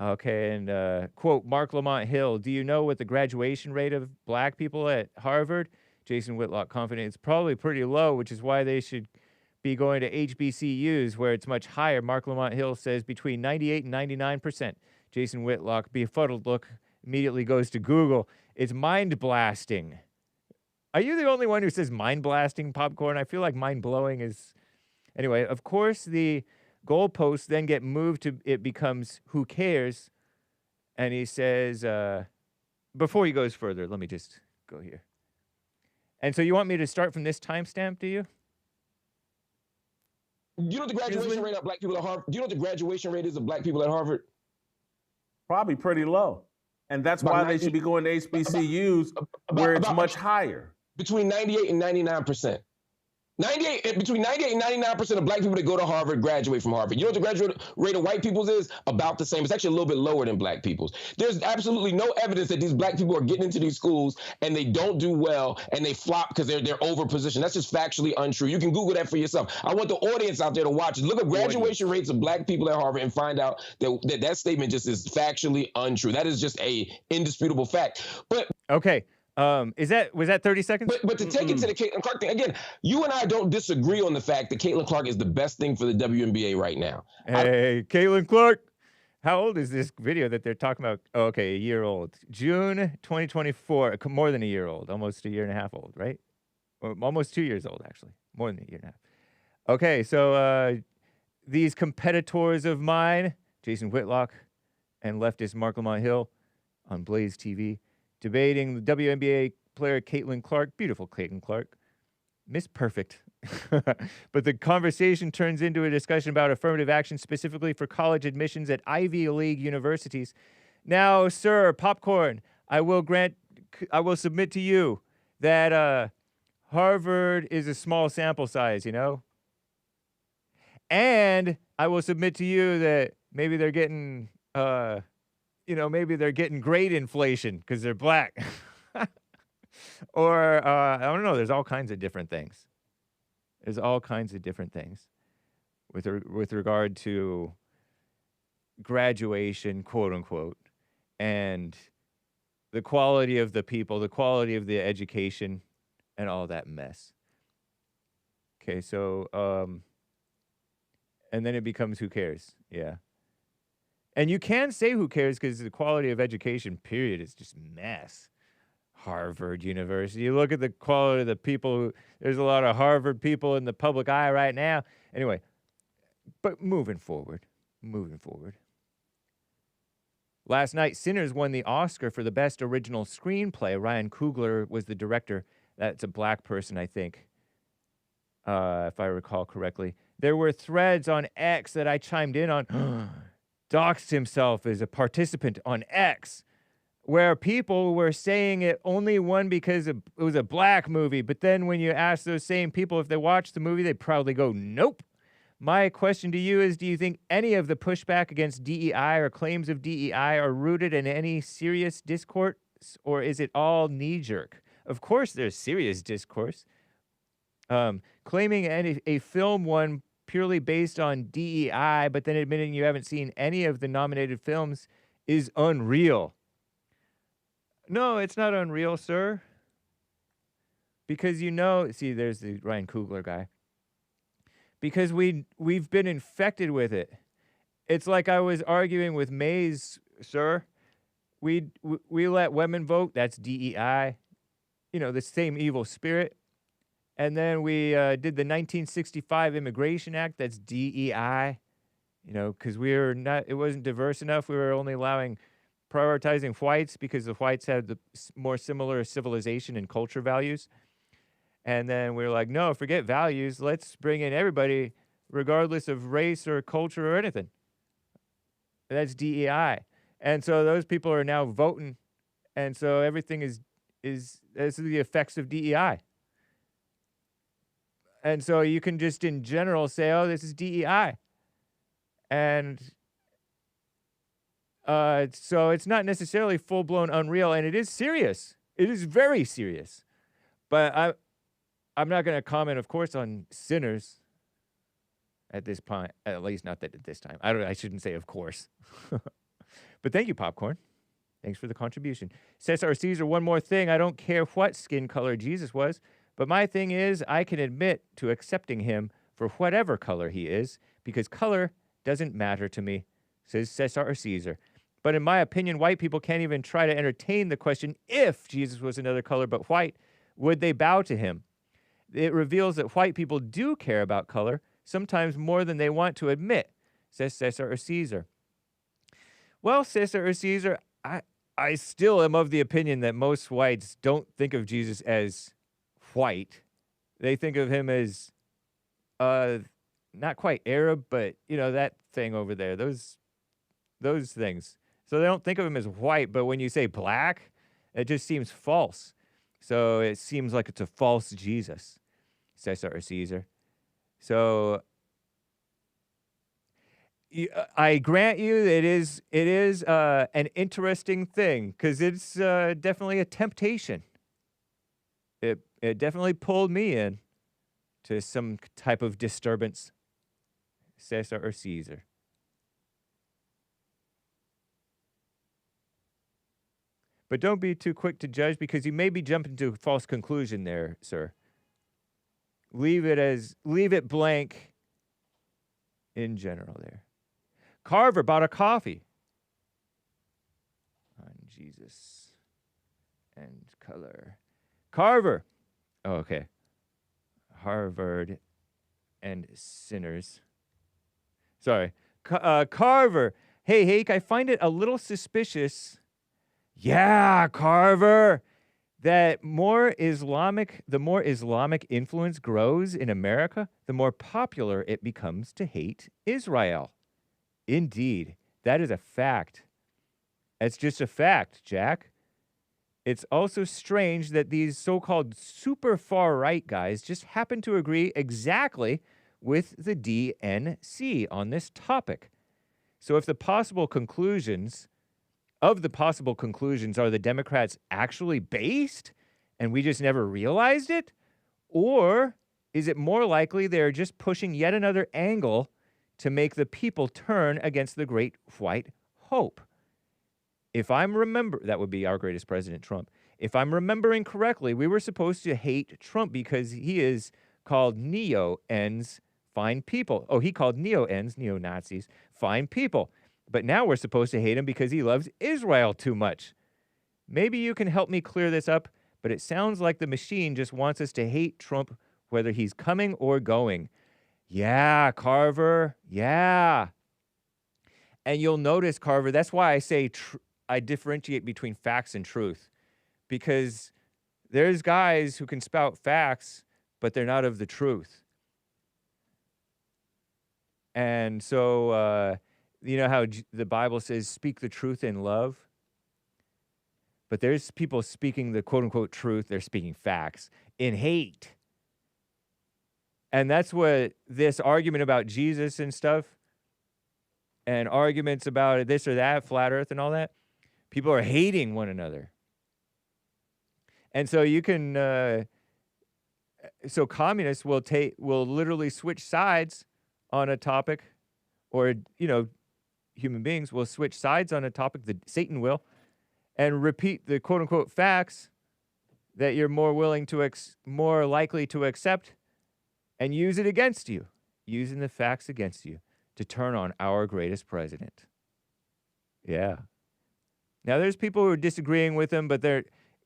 Okay, and quote, Marc Lamont Hill, do you know what the graduation rate of black people at Harvard? Jason Whitlock, confident it's probably pretty low, which is why they should be going to HBCUs where it's much higher. Marc Lamont Hill says between 98 and 99%. Jason Whitlock, befuddled look, immediately goes to Google. It's mind-blasting. Are you the only one who says mind-blasting, Popcorn? I feel like mind-blowing is... Anyway, of course, the goalposts then get moved to, it becomes who cares, and he says, before he goes further, let me just go here. And so you want me to start from this timestamp, do you? Do you know what the graduation rate of black people at Harvard? Do you know what the graduation rate is of black people at Harvard? Probably pretty low. And that's About why they 90 should be going to HBCUs where it's much higher. between 98 and 99%. Between 98 and 99% of black people that go to Harvard graduate from Harvard. You know what the graduate rate of white people's is? About the same. It's actually a little bit lower than black people's. There's absolutely no evidence that these black people are getting into these schools and they don't do well and they flop because they're over positioned. That's just factually untrue. You can Google that for yourself. I want the audience out there to watch it. Look at graduation rates of black people at Harvard and find out that statement just is factually untrue. That is just a indisputable fact. But okay. Was that 30 seconds? But to take it to the Caitlin Clark thing, again, you and I don't disagree on the fact that Caitlin Clark is the best thing for the WNBA right now. Hey, Caitlin Clark. How old is this video that they're talking about? Oh, okay, a year old. June 2024, more than a year old, almost a year and a half old, right? Or almost 2 years old, actually. More than a year and a half. Okay, so these competitors of mine, Jason Whitlock and leftist Marc Lamont Hill on Blaze TV, debating the WNBA player Caitlin Clark, beautiful Caitlin Clark, Miss Perfect. But the conversation turns into a discussion about affirmative action specifically for college admissions at Ivy League universities. Now, sir, Popcorn, I will submit to you that Harvard is a small sample size, you know? And I will submit to you that maybe they're getting maybe they're getting grade inflation because they're black. Or, I don't know, there's all kinds of different things. There's all kinds of different things with regard to graduation, quote unquote, and the quality of the people, the quality of the education, and all that mess. Okay, so, and then it becomes who cares, yeah. And you can say who cares because the quality of education, period, is just mess. Harvard University. You look at the quality of the people. There's a lot of Harvard people in the public eye right now. Anyway, but moving forward. Last night, Sinners won the Oscar for the best original screenplay. Ryan Coogler was the director. That's a black person, I think, if I recall correctly. There were threads on X that I chimed in on. Doxed himself as a participant on X, where people were saying it only won because it was a black movie. But then when you ask those same people if they watched the movie, they proudly go, nope. My question to you is, do you think any of the pushback against DEI or claims of DEI are rooted in any serious discourse, or is it all knee-jerk? Of course there's serious discourse. Claiming a film won purely based on DEI, but then admitting you haven't seen any of the nominated films is unreal. No, it's not unreal, sir. Because see, there's the Ryan Coogler guy. Because we've been infected with it. It's like I was arguing with Mays, sir. We let women vote, that's DEI. You know, the same evil spirit. And then we did the 1965 Immigration Act. That's DEI, you know, because it wasn't diverse enough. We were only prioritizing whites because the whites had the more similar civilization and culture values. And then we were like, no, forget values. Let's bring in everybody, regardless of race or culture or anything. That's DEI. And so those people are now voting. And so everything is the effects of DEI. And so you can just in general say, oh, this is DEI. And so it's not necessarily full-blown unreal, and it is serious. It is very serious. But I'm not going to comment, of course, on Sinners at this point, at least not at this time. I shouldn't say of course. But thank you, Popcorn. Thanks for the contribution. Cesar Cesar, one more thing. I don't care what skin color Jesus was. But my thing is, I can admit to accepting him for whatever color he is, because color doesn't matter to me, says Cesar Caesar. But in my opinion, white people can't even try to entertain the question, if Jesus was another color but white, would they bow to him? It reveals that white people do care about color, sometimes more than they want to admit, says Cesar Caesar. Well, Cesar Caesar, I still am of the opinion that most whites don't think of Jesus as white. They think of him as not quite Arab, but you know, that thing over there, those things. So they don't think of him as white, but when you say black, it just seems false. So it seems like it's a false Jesus, Cesar or Caesar. So I grant you it is an interesting thing because it's definitely a temptation. It definitely pulled me in to some type of disturbance, Cesar or Caesar. But don't be too quick to judge because you may be jumping to a false conclusion there, sir. Leave it blank in general there. Carver bought a coffee on Jesus and color. Carver. Oh, okay. Harvard and sinners. Sorry. Carver. Hey, Hake, I find it a little suspicious. Yeah, Carver. That the more Islamic influence grows in America, the more popular it becomes to hate Israel. Indeed, that is a fact. It's just a fact, Jack. It's also strange that these so-called super far-right guys just happen to agree exactly with the DNC on this topic. So if the possible conclusions are the Democrats actually based and we just never realized it? Or is it more likely they're just pushing yet another angle to make the people turn against the great white hope? That would be our greatest president, Trump. If I'm remembering correctly, we were supposed to hate Trump because he is called neo-Ns fine people. Oh, he called neo-Ns, neo-Nazis, fine people. But now we're supposed to hate him because he loves Israel too much. Maybe you can help me clear this up, but it sounds like the machine just wants us to hate Trump whether he's coming or going. Yeah, Carver, yeah. And you'll notice, Carver, that's why I say I differentiate between facts and truth. Because there's guys who can spout facts, but they're not of the truth. And so, you know how the Bible says, speak the truth in love? But there's people speaking the quote-unquote truth, they're speaking facts, in hate. And that's what this argument about Jesus and stuff, and arguments about this or that, flat earth and all that, people are hating one another. And so you can, so communists will literally switch sides on a topic, or, you know, human beings will switch sides on a topic, Satan will, and repeat the quote-unquote facts that you're more likely to accept and use it against you, using the facts against you to turn on our greatest president. Yeah. Now, there's people who are disagreeing with him, but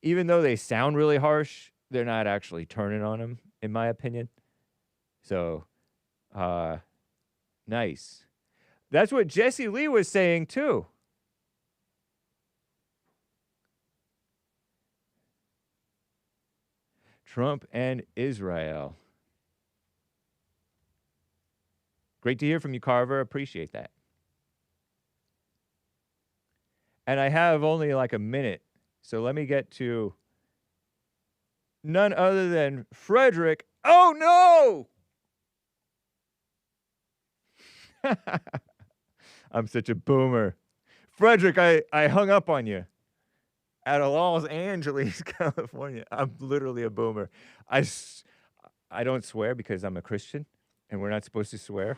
even though they sound really harsh, they're not actually turning on him, in my opinion. So, nice. That's what Jesse Lee was saying, too. Trump and Israel. Great to hear from you, Carver. Appreciate that. And I have only like a minute, so let me get to none other than Frederick. Oh, no! I'm such a boomer. Frederick, I hung up on you out of Los Angeles, California. I'm literally a boomer. I don't swear because I'm a Christian, and we're not supposed to swear.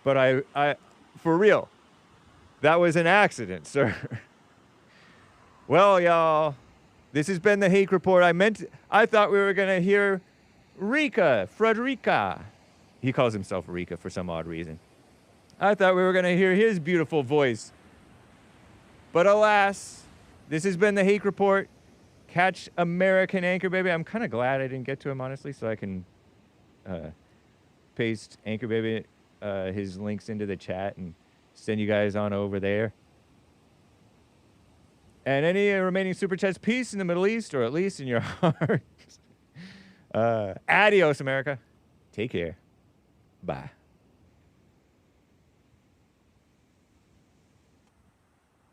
But I for real, that was an accident, sir. Well, y'all, this has been the Hake Report. I thought we were going to hear Frederica. He calls himself Rika for some odd reason. I thought we were going to hear his beautiful voice. But alas, this has been the Hake Report. Catch American Anchor Baby. I'm kind of glad I didn't get to him, honestly, so I can paste Anchor Baby, his links into the chat and send you guys on over there. And any remaining Super Chats, peace in the Middle East, or at least in your heart. Adios, America. Take care. Bye.